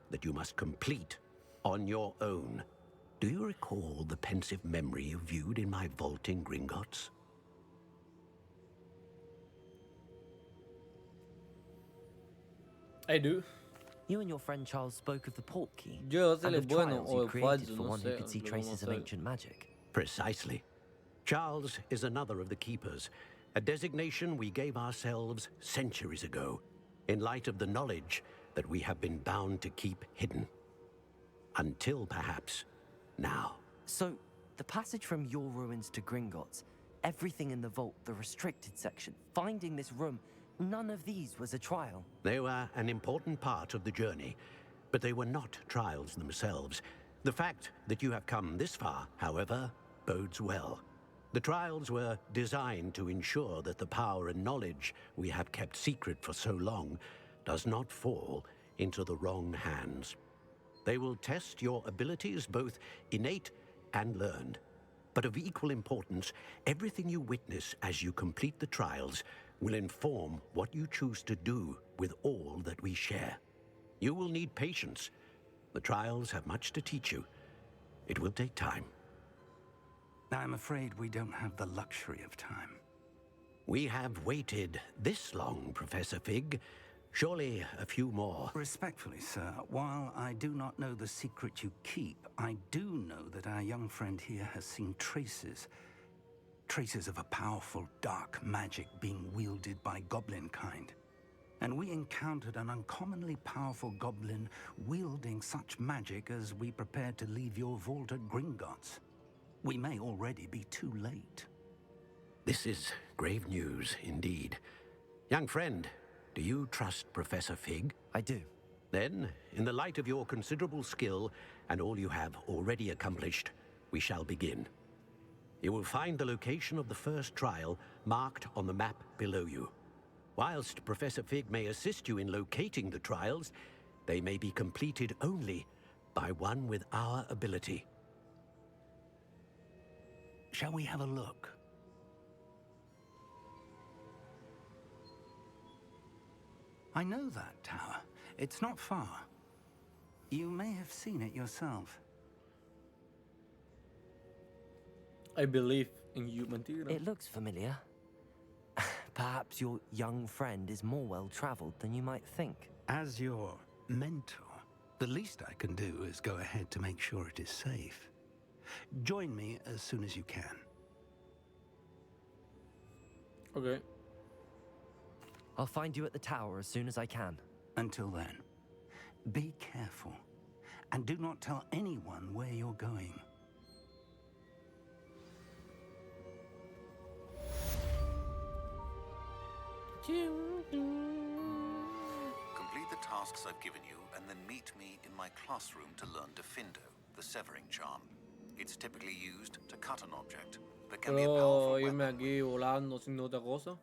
that you must complete on your own. Do you recall the pensive memory you viewed in my vault in Gringotts? I do. You and your friend Charles spoke of the port key. Yo sé and el of bueno trials o you el created falso, for no one who sé could see lo que traces vamos of a hacer. ancient magic. Precisely. Charles is another of the Keepers, a designation we gave ourselves centuries ago, in light of the knowledge that we have been bound to keep hidden. Until, perhaps, now. So, the passage from your ruins to Gringotts, everything in the vault, the restricted section, finding this room, none of these was a trial. They were an important part of the journey, but they were not trials themselves. The fact that you have come this far, however, bodes well. The trials were designed to ensure that the power and knowledge we have kept secret for so long does not fall into the wrong hands. They will test your abilities, both innate and learned. But of equal importance, everything you witness as you complete the trials will inform what you choose to do with all that we share. You will need patience. The trials have much to teach you. It will take time. I'm afraid we don't have the luxury of time. We have waited this long, Professor Fig. Surely a few more. Respectfully, sir, while I do not know the secret you keep, I do know that our young friend here has seen traces of a powerful dark magic being wielded by goblin kind. And we encountered an uncommonly powerful goblin wielding such magic as we prepared to leave your vault at Gringotts. We may already be too late. This is grave news indeed. Young friend, do you trust Professor Fig? I do. Then, in the light of your considerable skill and all you have already accomplished, we shall begin. You will find the location of the first trial marked on the map below you. Whilst Professor Fig may assist you in locating the trials, they may be completed only by one with our ability. Shall we have a look? I know that tower. It's not far. You may have seen it yourself. I believe in you, mentira. It looks familiar. Perhaps your young friend is more well-traveled than you might think. As your mentor, the least I can do is go ahead to make sure it is safe. Join me as soon as you can. Okay. I'll find you at the tower as soon as I can. Until then, be careful, and do not tell anyone where you're going. Complete the tasks I've given you, and then meet me in my classroom to learn Defindo, the severing charm. It's typically used to cut an object, but can be a powerful Puedo irme weapon. aquí volando sin otra cosa.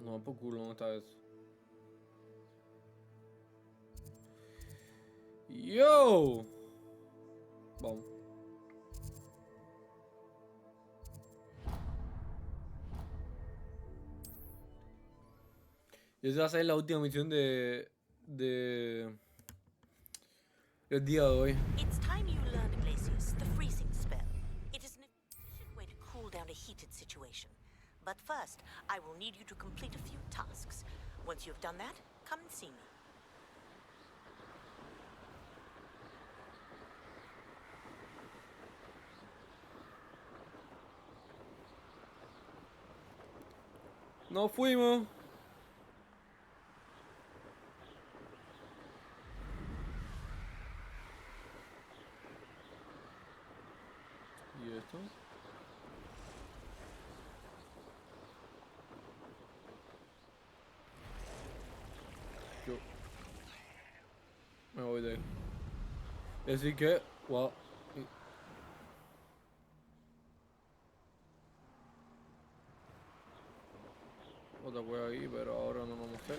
No, por culo, ¿dónde está eso? Yo! Vamos. Y esa va a ser la última misión del día de hoy. It's time you learned Glacius, the freezing spell. It is an efficient way to cool down a heated situation. But first, I will need you to complete a few tasks. Once you've done that, come and see me. Nos fuimos. ¿Y esto? Yo me voy de ahí. Así que, wow. Otra wea ahí, pero ahora no lo mostré.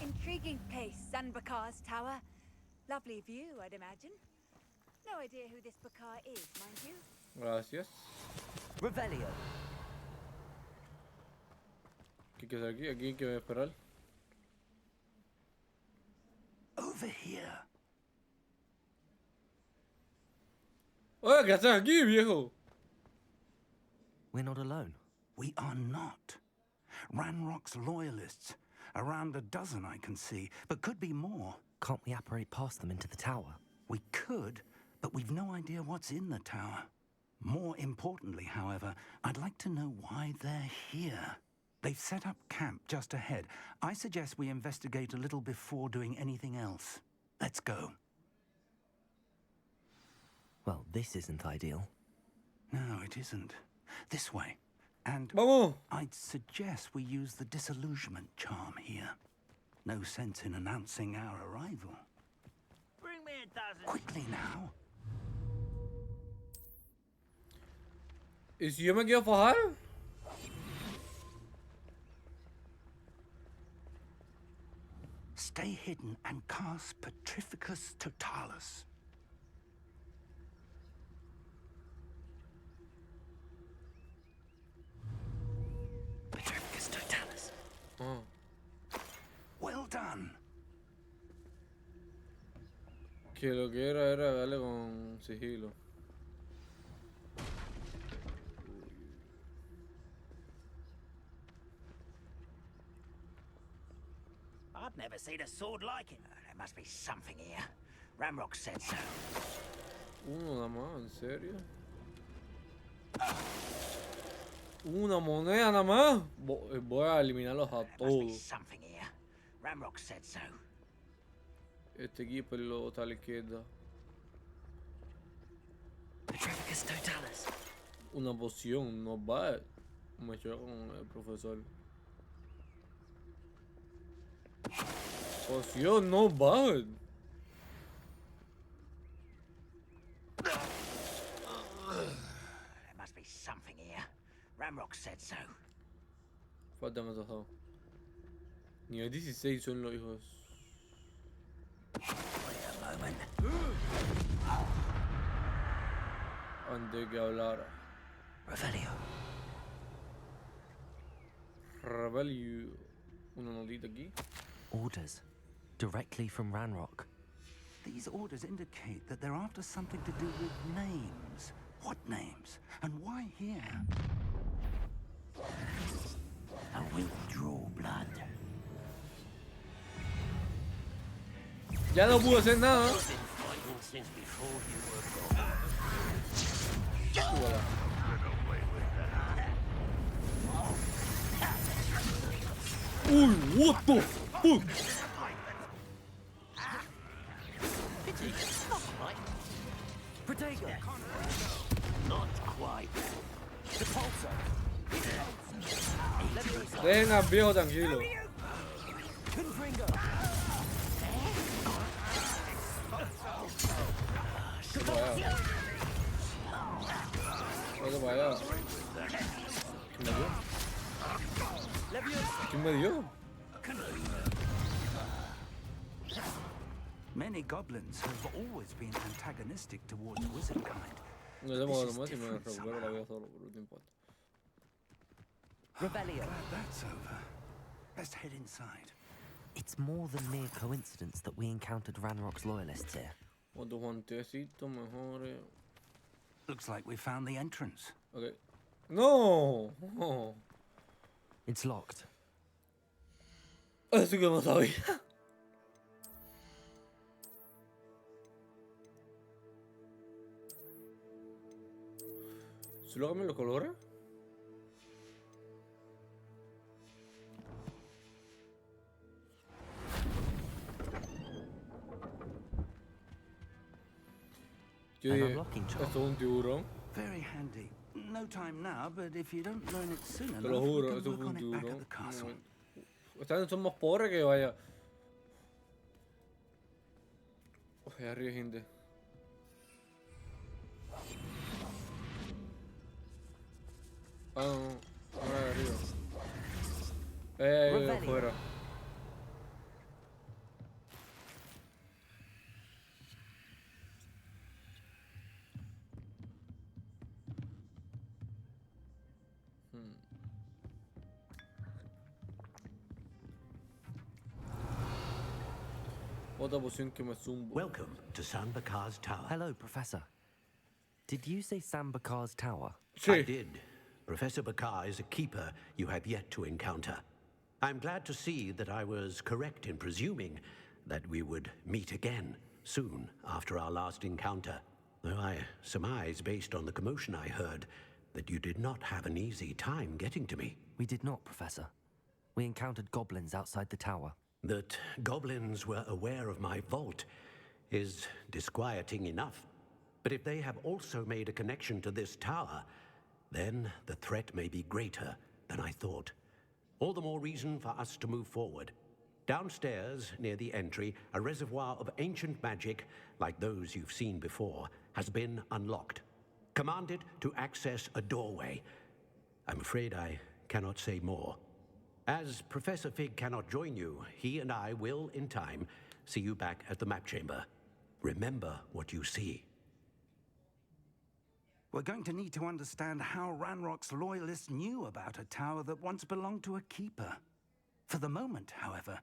Intriguing place, Zanbakar's tower. Lovely view, I'd imagine. No idea who this Bakar is, mind you. Gracias. Revelio. ¿Qué queda aquí? Aquí hay que esperar. Over here. ¡Oye, qué haces aquí, viejo! We're not alone. We are not. Ranrock's loyalists. Around a dozen I can see, but could be more. Can't we apparate past them into the tower? We could, but we've no idea what's in the tower. More importantly, however, I'd like to know why they're here. They've set up camp just ahead. I suggest we investigate a little before doing anything else. Let's go. Well, this isn't ideal. No, it isn't. This way. And ¡Vamos! I'd suggest we use the disillusionment charm here. No sense in announcing our arrival. Bring me 1,000. Quickly now. ¿Y si yo me quiero fajar? Stay hidden and cast Petrificus Totalis. Petrificus Totalis. Oh. Well done. Que lo que era darle con sigilo. I've never seen a sword like it. There must be something here. Ramrock said so. Uno nada más, ¿en serio? Una moneda nada más. Voy a eliminarlos a There must be todos. something here. Ramrock said so. Este equipo y luego está a la izquierda. Petrificus Totalis. Una poción, no va. Me echó con el profesor. Poción, no va. There must be something here. Ramrock said so. Falta más abajo. Nivel 16 son los hijos. Wait a moment. Antes que hablara. Revelio. Revelio. Una notita aquí. Orders. Directly from Ranrock. These orders indicate that they're after something to do with names. What names? And why here? I will draw blood. Ya no pude hacer nada. I've been fighting since before you were born. Uy, what the fuck? Protego. Not quite. Dejen al viejo tranquilo. Vaya. Vaya para allá. ¿Quién me dio? Many goblins have always been antagonistic towards wizard kind. No le puedo más y me recupero la vida solo, pero no importa. Revelio. Glad that's over. Let's head inside. It's more than mere coincidence that we encountered Ranrock's loyalists here. Otros guantecitos mejores. Looks like we found the entrance. Okay. No. No. It's locked. Así que no sabía. ¿Solo cambian los colores? Yo An dije, unlocking esto charm. es un tiburón. Very handy. No time now, but if you don't learn it soon Te lo enough, we juro, can esto work fue un on it back at tiburón. the castle. Ustedes son más pobres que vaya. Oye, arriba, gente. Ah, no, ahora de arriba. Revelio. Afuera. Otra poción que me zumbo. Welcome to San Bakar's Tower. Hello, Professor. Did you say Sambakar's tower? I did. Professor Bakar is a keeper you have yet to encounter. I'm glad to see that I was correct in presuming that we would meet again soon after our last encounter. Though I surmise, based on the commotion I heard, that you did not have an easy time getting to me. We did not, Professor. We encountered goblins outside the tower. That goblins were aware of my vault is disquieting enough. But if they have also made a connection to this tower, then the threat may be greater than I thought. All the more reason for us to move forward. Downstairs, near the entry, a reservoir of ancient magic, like those you've seen before, has been unlocked. Commanded to access a doorway. I'm afraid I cannot say more. As Professor Fig cannot join you, he and I will, in time, see you back at the map chamber. Remember what you see. We're going to need to understand how Ranrock's loyalists knew about a tower that once belonged to a keeper. For the moment, however,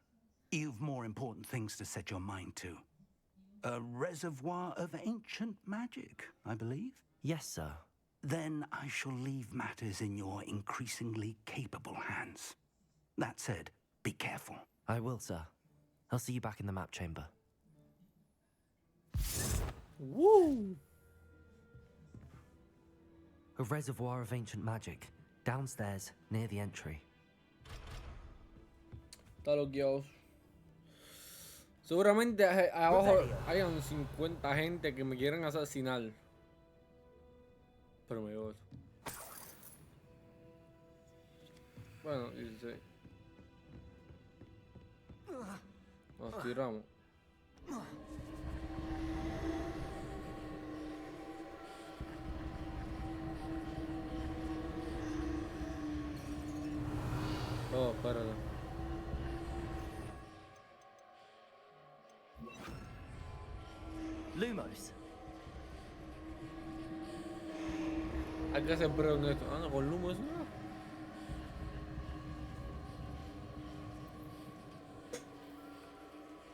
you've more important things to set your mind to. A reservoir of ancient magic, I believe? Yes, sir. Then I shall leave matters in your increasingly capable hands. That said, be careful. I will, sir. I'll see you back in the map chamber. Woo! A reservoir of ancient magic, downstairs, near the entry. Está loqueado. Seguramente abajo hayan 50 gente que me quieren asesinar. Pero me llevo eso. Bueno, dice. Nos tiramos. Oh, espérate. Lumos. Hay que hacer pruebas en esto. Ah, no, con Lumos no.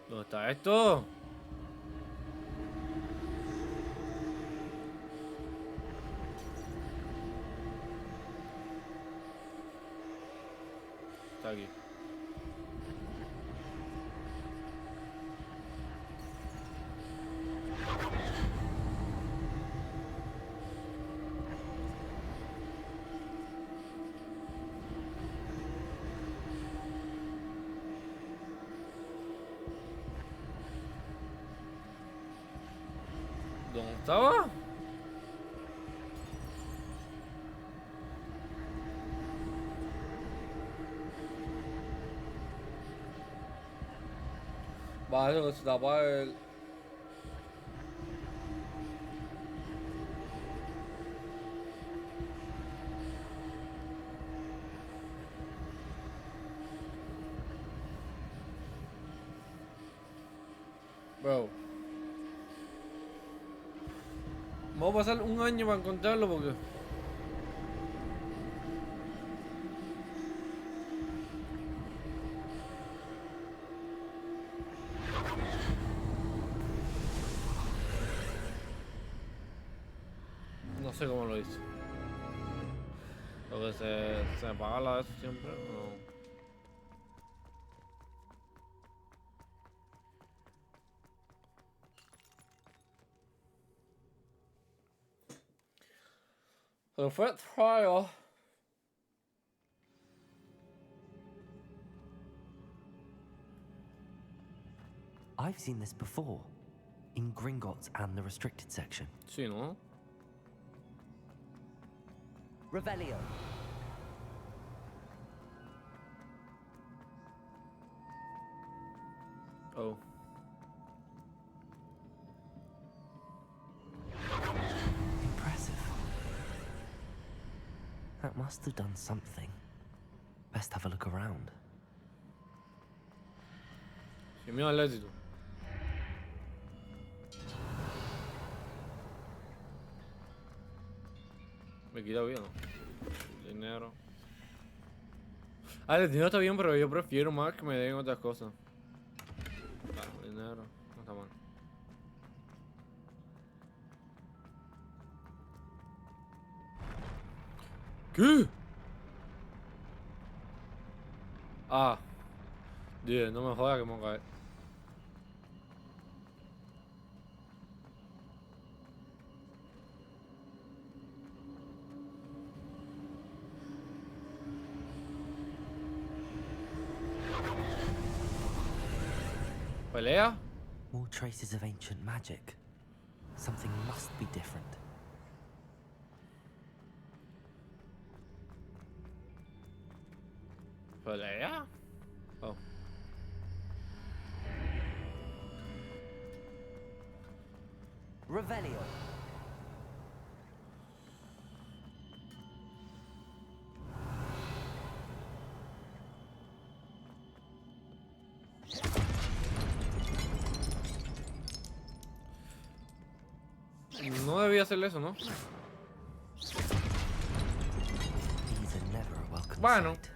¿Dónde está esto? Está aquí. ¿Dónde estaba? Vale, que se tapa el... Bro. Vamos a pasar un año para encontrarlo porque... No sé cómo lo hice. Lo que se apaga la de eso siempre. No. The first trial. I've seen this before. In Gringotts and the restricted section. Sí, ¿no? Revelio. Oh. Impressive. That must have done something. Best have a look around. Sin miedo al éxito. Me quita bien, ¿no? Dinero. Ah, el dinero está bien, pero yo prefiero más que me den otras cosas. Claro, dinero. No está mal. ¿Qué? Ah. Dios, no me jodas que me voy a caer. ¿Pelea? More traces of ancient magic. Something must be different. Pelea. Oh. Revelio. No debía hacerle eso, ¿no? These are never a welcome Bueno. sight.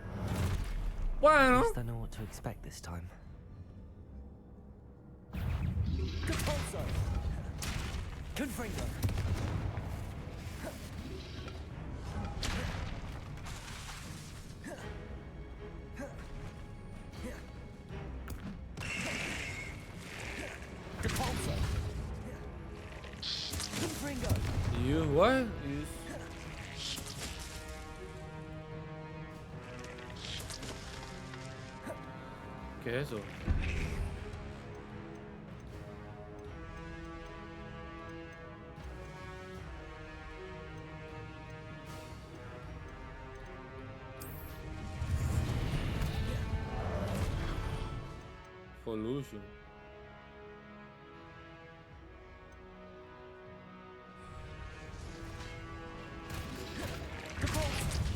Bueno. At least I know what to expect this time. Compulso. Confringo. Compulso. Confringo. You what? ¿Qué es eso? Pollution.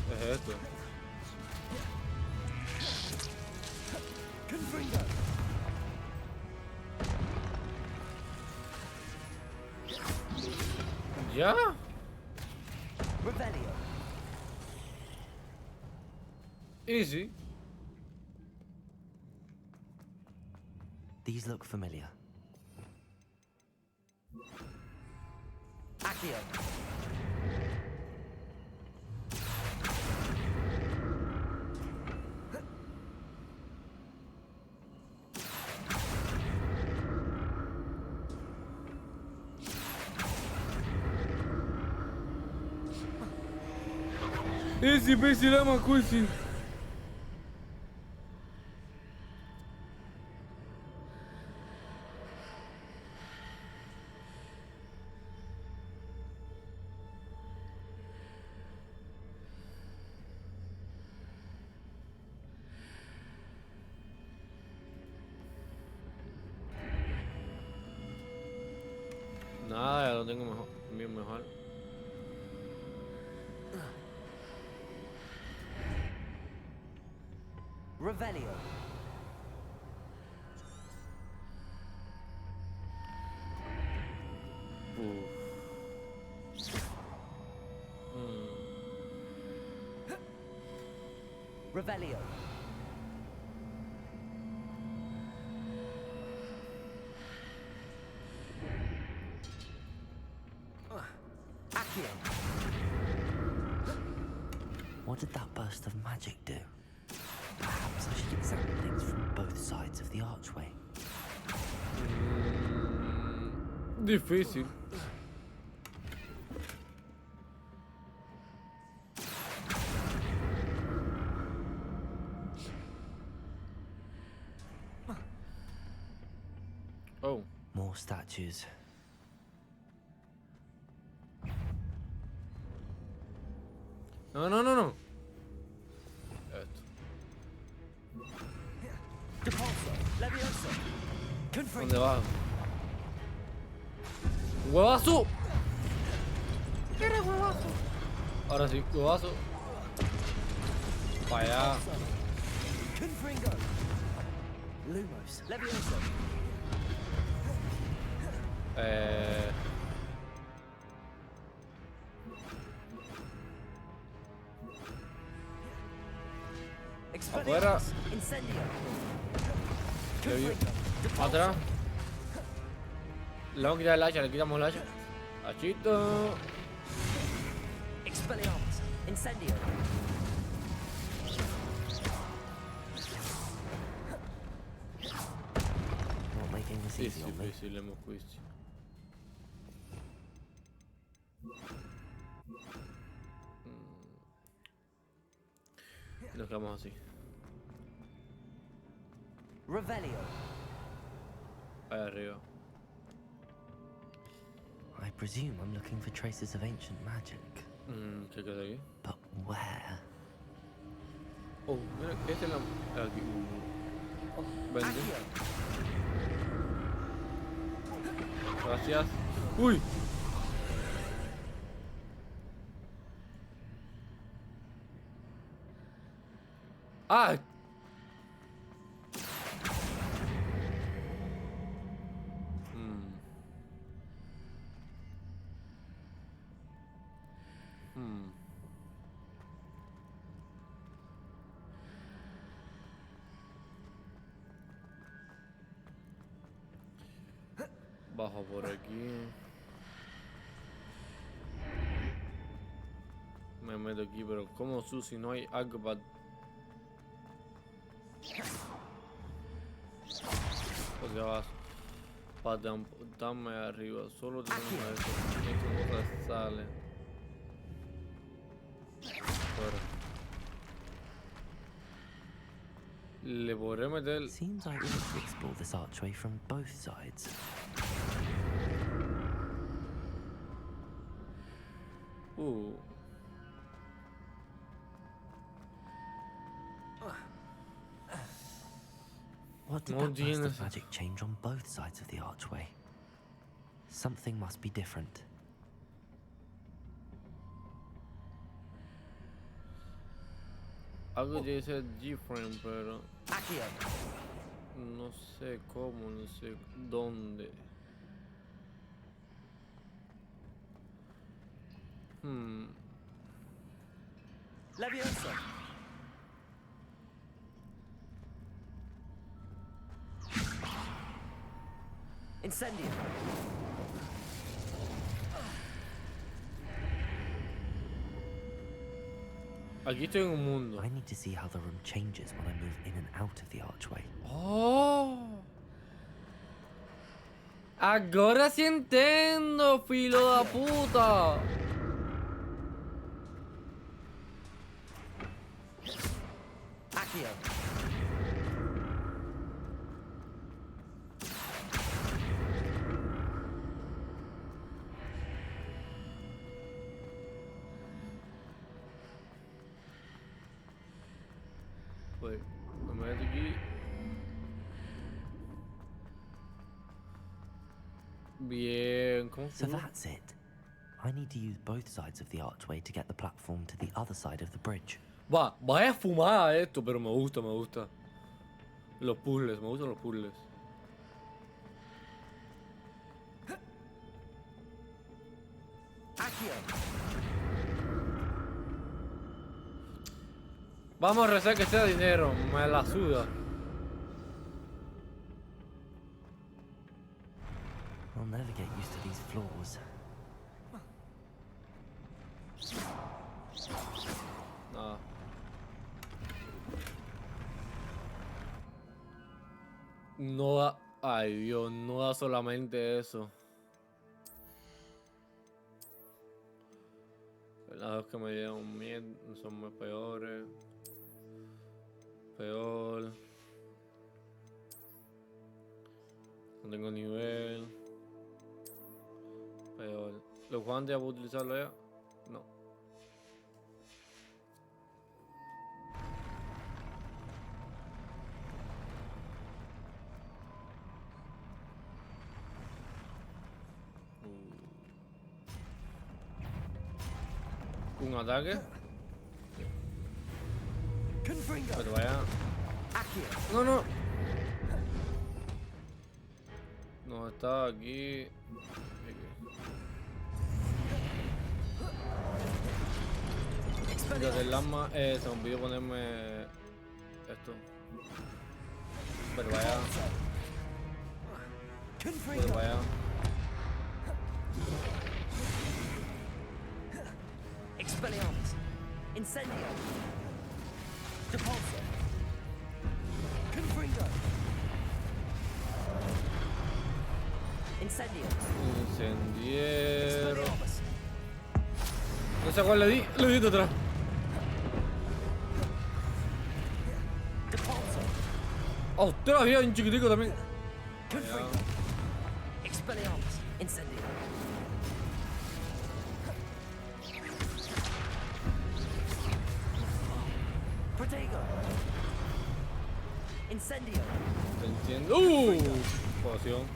¿Qué es esto? Confringo. ¿Ya? Revelio. Easy. These look familiar. Accio. Easy, busy, lemon, quizzy. Nada, ya lo tengo mejor, bien mejor. Revelio. Revelio. Accio. What did that burst of magic do? Perhaps I should examine things from both sides of the archway. Difícil. Oh. More statues. No, no, no, no. Esto. ¿Dónde va? ¡Huevazo! ¿Quieres huevazo? Ahora sí, huevazo. Para allá. Confringo. Lumos. Levioso. Afuera. Incendio. Atrás. Le vamos a quitar el hacha, le quitamos el hacha. Hachito. Expelliarmus. Incendio. Not making this easy on me. Difícil, hemos juicio. Nos quedamos así. Revelio. Ahí arriba. I presume I'm looking for traces of ancient magic. ¿Qué queda aquí? But where? Oh, mira, este es la... Aquí. Vende. Gracias. ¡Uy! ¡Ah! Bajo por aquí. Me meto aquí, pero ¿cómo si no hay algo para... Pues ya vas. Para darme arriba. Solo tenemos esto. Esto no se sale. Fuera. Le podré meter... Seems like we need to explore this archway from both sides. What did that burst of magic change on both sides of the archway? Something must be different. Algo dice different, pero... No sé cómo, no sé dónde. Leviosa. Incendio. Aquí estoy en un mundo. I need to see how the room changes when I move in and out of the archway. Oh! Agora sí entendo, filo da puta. Accio. Wait, me meto aquí. Bien, ¿cómo So fue? that's it. I need to use both sides of the archway to get the platform to the other side of the bridge. Vaya fumada esto, pero me gusta, me gusta. Los puzzles, me gustan los puzzles. Accio. Vamos a rezar que sea dinero, me la suda. I'll never get used to these floors. Nada. No da... Ay, Dios, no da solamente eso. Las dos que me dieron miedo son más peores. Peor. No tengo nivel. Peor. ¿Los guantes ya puedo utilizarlo ya? No. Un ataque. Pero vaya. No, no. No, está aquí. Desde el arma, se me olvidó ponerme esto. Pero vaya. Pero vaya. Expelliarmus. Incendio. Depulso. Confringo. Incendio. Incendiero. No sé cuál le di de atrás. ¡Ostras! Había un chiquitico también. Expelliarmus. Incendio. Protego. Incendio. Te entiendo. Poción.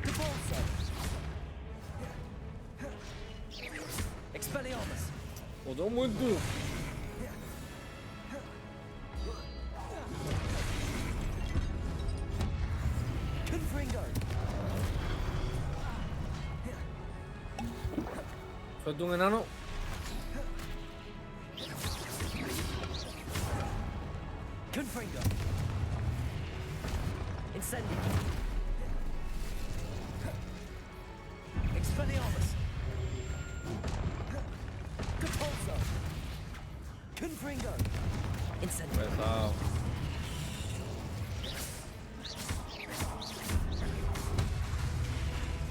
Convulso. Expelliarmus. Todo muerto. Confringo. Suelta un enano. Confringo. Incendio. Expelliarmus. Compulso. Confringo. Incendio. Pesado.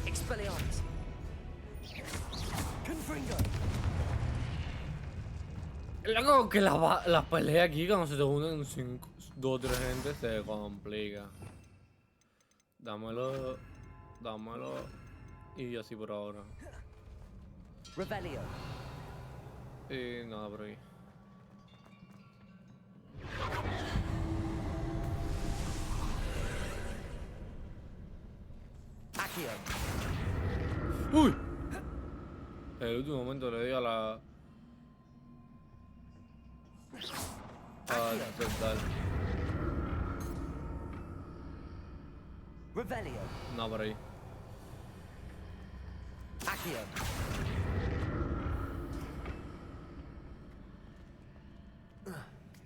Expelliarmus. Confringo. Loco, que las peleas aquí cuando se te unen 2 o 3 gente se complica. Dámelo. Y así por ahora. Revelio. Y nada por ahí. Accio. ¡Uy! En el último momento le di a la... al aceptar. Revelio. No, por ahí. Accio.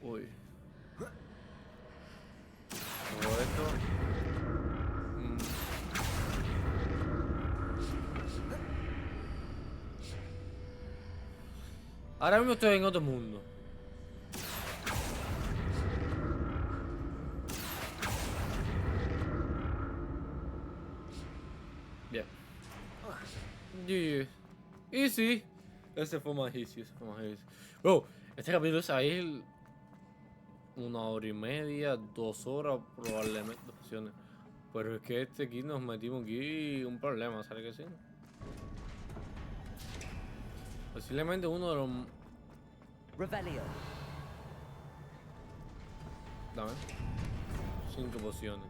Uy. Hago esto. Ahora mismo estoy en otro mundo. Bien. Easy. Ese fue más easy, Bro, este capítulo es ahí 1 hora y media, 2 horas probablemente de opciones. Pero es que aquí nos metimos aquí un problema, ¿sabes que sí? Posiblemente uno de los... Revelio. Dame. 5 pociones.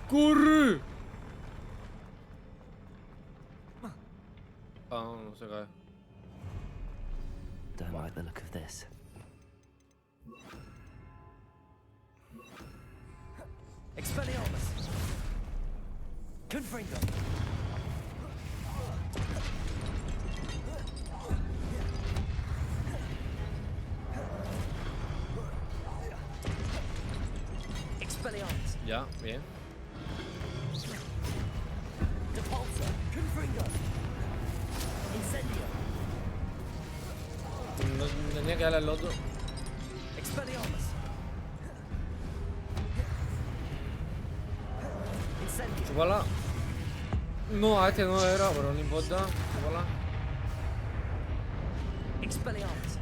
¡Corre! Ah, no se cae. Don't like the look of this. Expelliarmus. Confringo. Expelliarmus. Ya, bien. Depulso. Confringo. Incendio. No, tenía que darle al otro. Expelliarmus. Incendio. Chúpala. No, a este no era, pero no importa. Chúpala. Expelliarmus.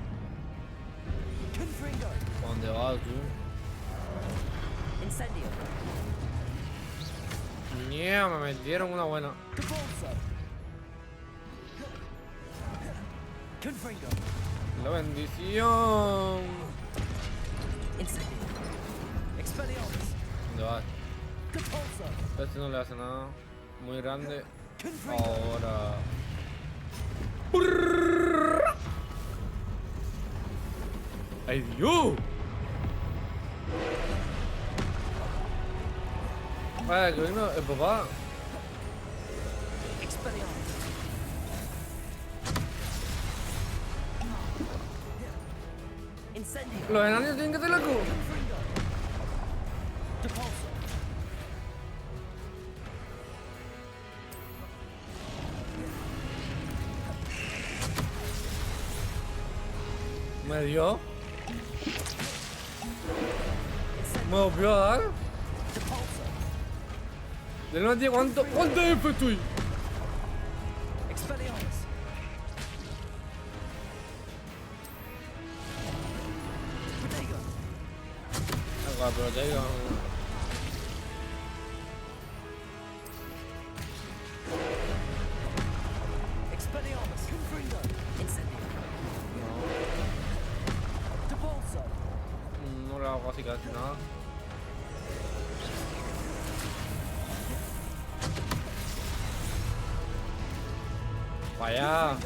Confringo. ¿Para dónde vas tú? Incendio. Yeah, me metieron una buena. Depulso. Confringo. La bendición. Incendio. Expelliarmus. ¿Dónde vas? Depulso. Este no le hace nada. Muy grande. Confringo. Ahora. ¡Ay, Dios! Vaya, que vino el papá. Expelliarmus. Incendio. Los enanos tienen que ser locos. Confringo. Depulso. Me dio. Me volvió a dar. Depulso. De no entiendo cuánto F estoy. Expelliarmus. Protego. Acá, pero te digo. Expelliarmus. Confringo. básicamente nada. Vaya.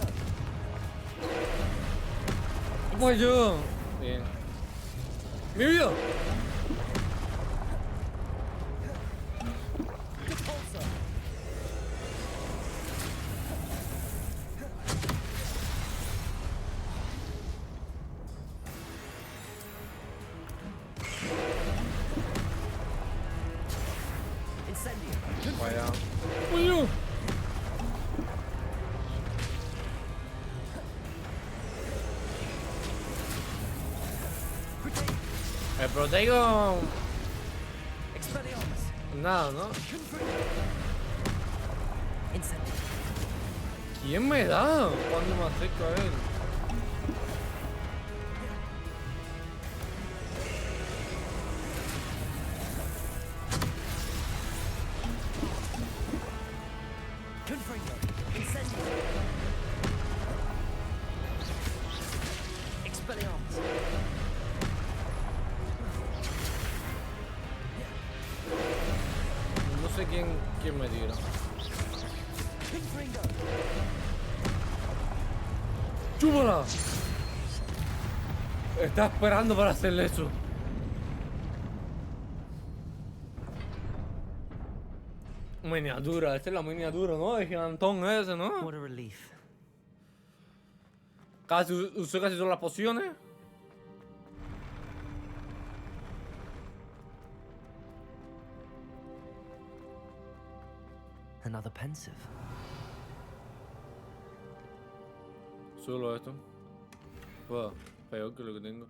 ¿Cómo yo? Bien. ¡Mi vida! Vaya. ¡Coño! El proteigo. Nada, ¿no? ¿Quién me da cuando me acerco a él? No sé quién me tira. ¡Chúpala! Está esperando para hacerle eso. Miniatura, esta es la miniatura, ¿no? El gigantón ese, ¿no? What a relief. Usé casi todas las pociones. Another pensive. Solo esto. Wow, peor que lo que tengo.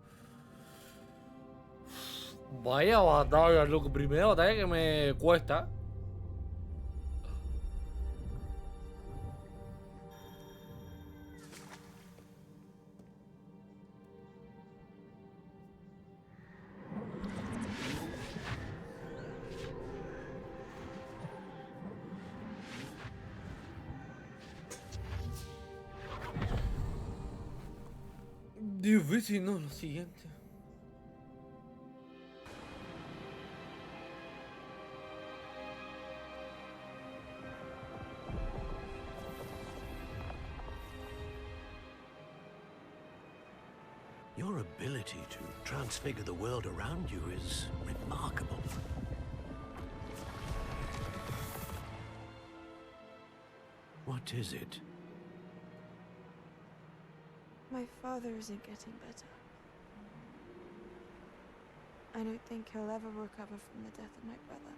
Vaya batalla, loco. Primera batalla que me cuesta. Difícil, no, lo siguiente. Your ability to transfigure the world around you is remarkable. What is it? My father isn't getting better. I don't think he'll ever recover from the death of my brother.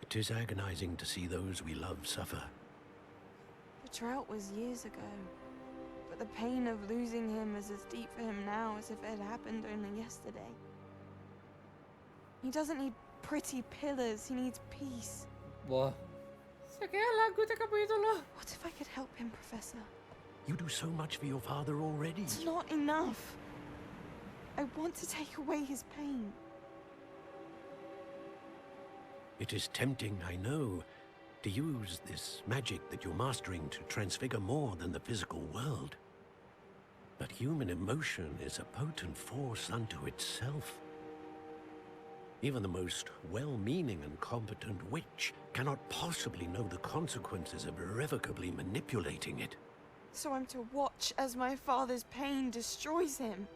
It is agonizing to see those we love suffer. The drought was years ago, but the pain of losing him is as deep for him now as if it had happened only yesterday. He doesn't need pretty pillars, he needs peace. Buah. Se queda largo este capítulo. What if I could help him, Professor? You do so much for your father already. It's not enough. I want to take away his pain. It is tempting, I know, to use this magic that you're mastering to transfigure more than the physical world. But human emotion is a potent force unto itself. Even the most well-meaning and competent witch cannot possibly know the consequences of irrevocably manipulating it. So I'm to watch as my father's pain destroys him.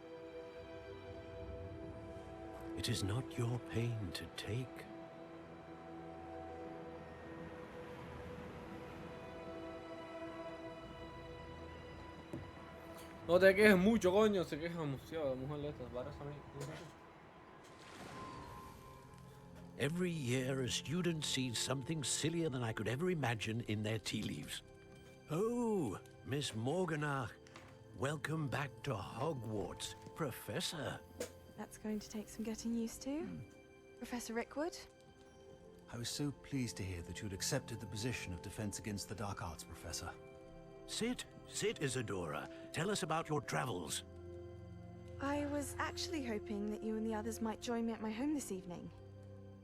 It is not your pain to take. No te quejes mucho, coño. Se queja demasiado. Mujer esta. Varas a mí. Every year, a student sees something sillier than I could ever imagine in their tea leaves. Oh, Miss Morganach, welcome back to Hogwarts, Professor. That's going to take some getting used to. Professor Rickwood? I was so pleased to hear that you'd accepted the position of Defense Against the Dark Arts, Professor. Sit, Isadora. Tell us about your travels. I was actually hoping that you and the others might join me at my home this evening.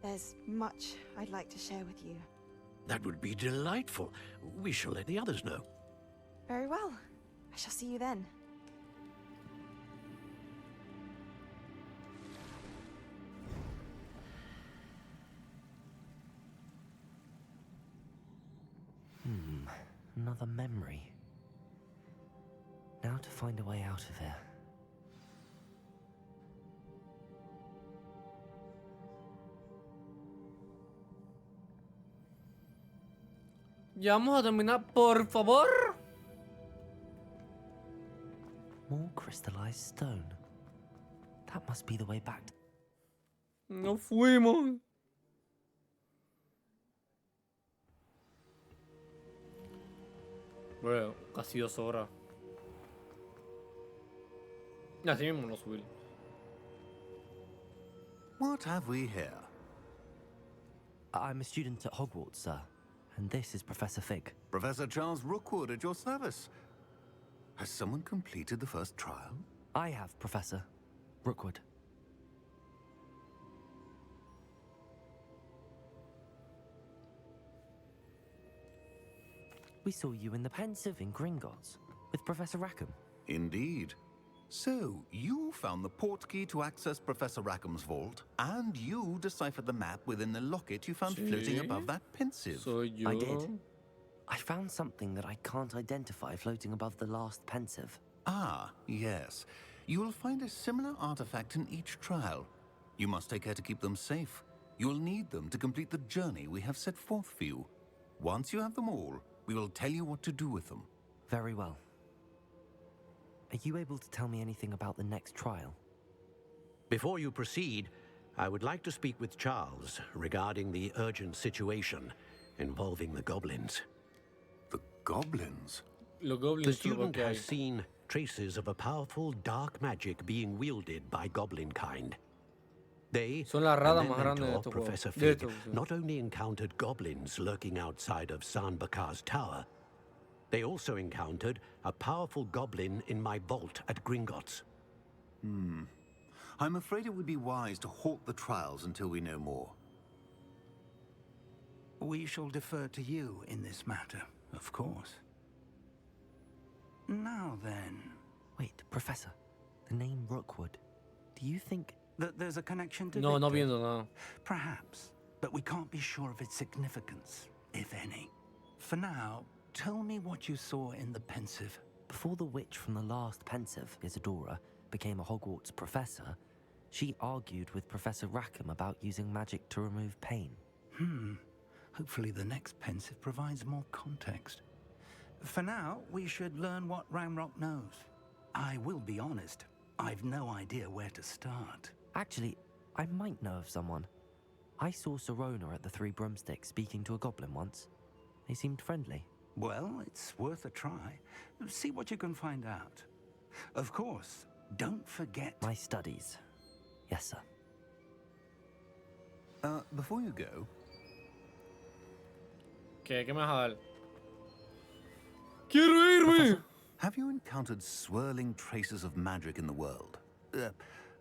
There's much I'd like to share with you. That would be delightful. We shall let the others know. Very well. I shall see you then. another memory. Now to find a way out of here. Ya vamos a terminar, por favor. More crystallized stone. That must be the way back. No fuimos. Bro, casi 2 horas. Así mismo no subir. What have we here? I'm a student at Hogwarts, sir. And this is Professor Fig. Professor Charles Rookwood at your service. Has someone completed the first trial? I have, Professor Rookwood. We saw you in the Pensive in Gringotts with Professor Rackham. Indeed. So, you found the portkey to access Professor Rackham's vault, and you deciphered the map within the locket you found floating above that Pensive. So I did. I found something that I can't identify floating above the last Pensive. Ah, yes. You will find a similar artifact in each trial. You must take care to keep them safe. You will need them to complete the journey we have set forth for you. Once you have them all, we will tell you what to do with them. Very well. Are you able to tell me anything about the next trial? Before you proceed, I would like to speak with Charles regarding the urgent situation involving the goblins. The goblins? The student has seen traces of a powerful dark magic being wielded by goblin kind. They Son la and rada their más grande de mentor, estos Professor juegos. De Fig, estos, sí. not only encountered goblins lurking outside of San Bakar's tower, they also encountered a powerful goblin in my vault at Gringotts. I'm afraid it would be wise to halt the trials until we know more. We shall defer to you in this matter, of course. Now then... Wait, Professor. The name Rookwood. Do you think... that there's a connection to No, no Victor? viendo nada. Perhaps, but we can't be sure of its significance, if any. For now, tell me what you saw in the Pensive. Before the witch from the last Pensive, Isadora, became a Hogwarts professor, she argued with Professor Rackham about using magic to remove pain. Hopefully the next Pensive provides more context. For now, we should learn what Ranrock knows. I will be honest, I've no idea where to start. Actually, I might know of someone. I saw Serona at the Three Broomsticks speaking to a goblin once. They seemed friendly. Well, it's worth a try. See what you can find out. Of course, don't forget... My studies. Yes, sir. Before you go... ¿Qué me vas a dar? ¡Quiero irme! Have you encountered swirling traces of magic in the world?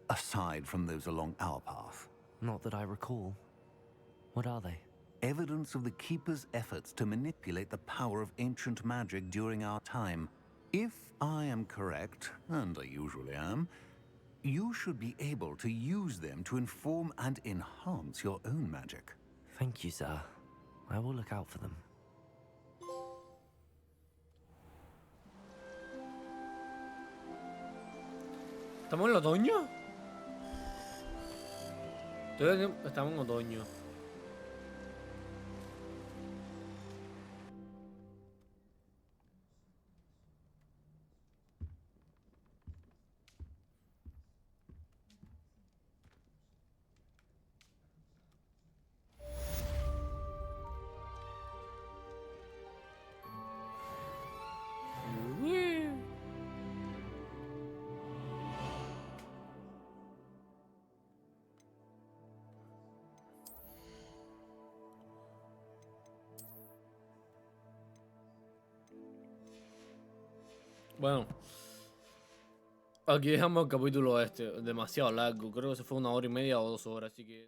Aside from those along our path? Not that I recall. What are they? Evidence of the Keeper's efforts to manipulate the power of ancient magic during our time. If I am correct, and I usually am, you should be able to use them to inform and enhance your own magic. Thank you, sir. I will look out for them. ¿Estamos en otoño? Estamos en otoño. Bueno, aquí dejamos el capítulo este, demasiado largo, creo que se fue 1 hora y media o 2 horas, así que...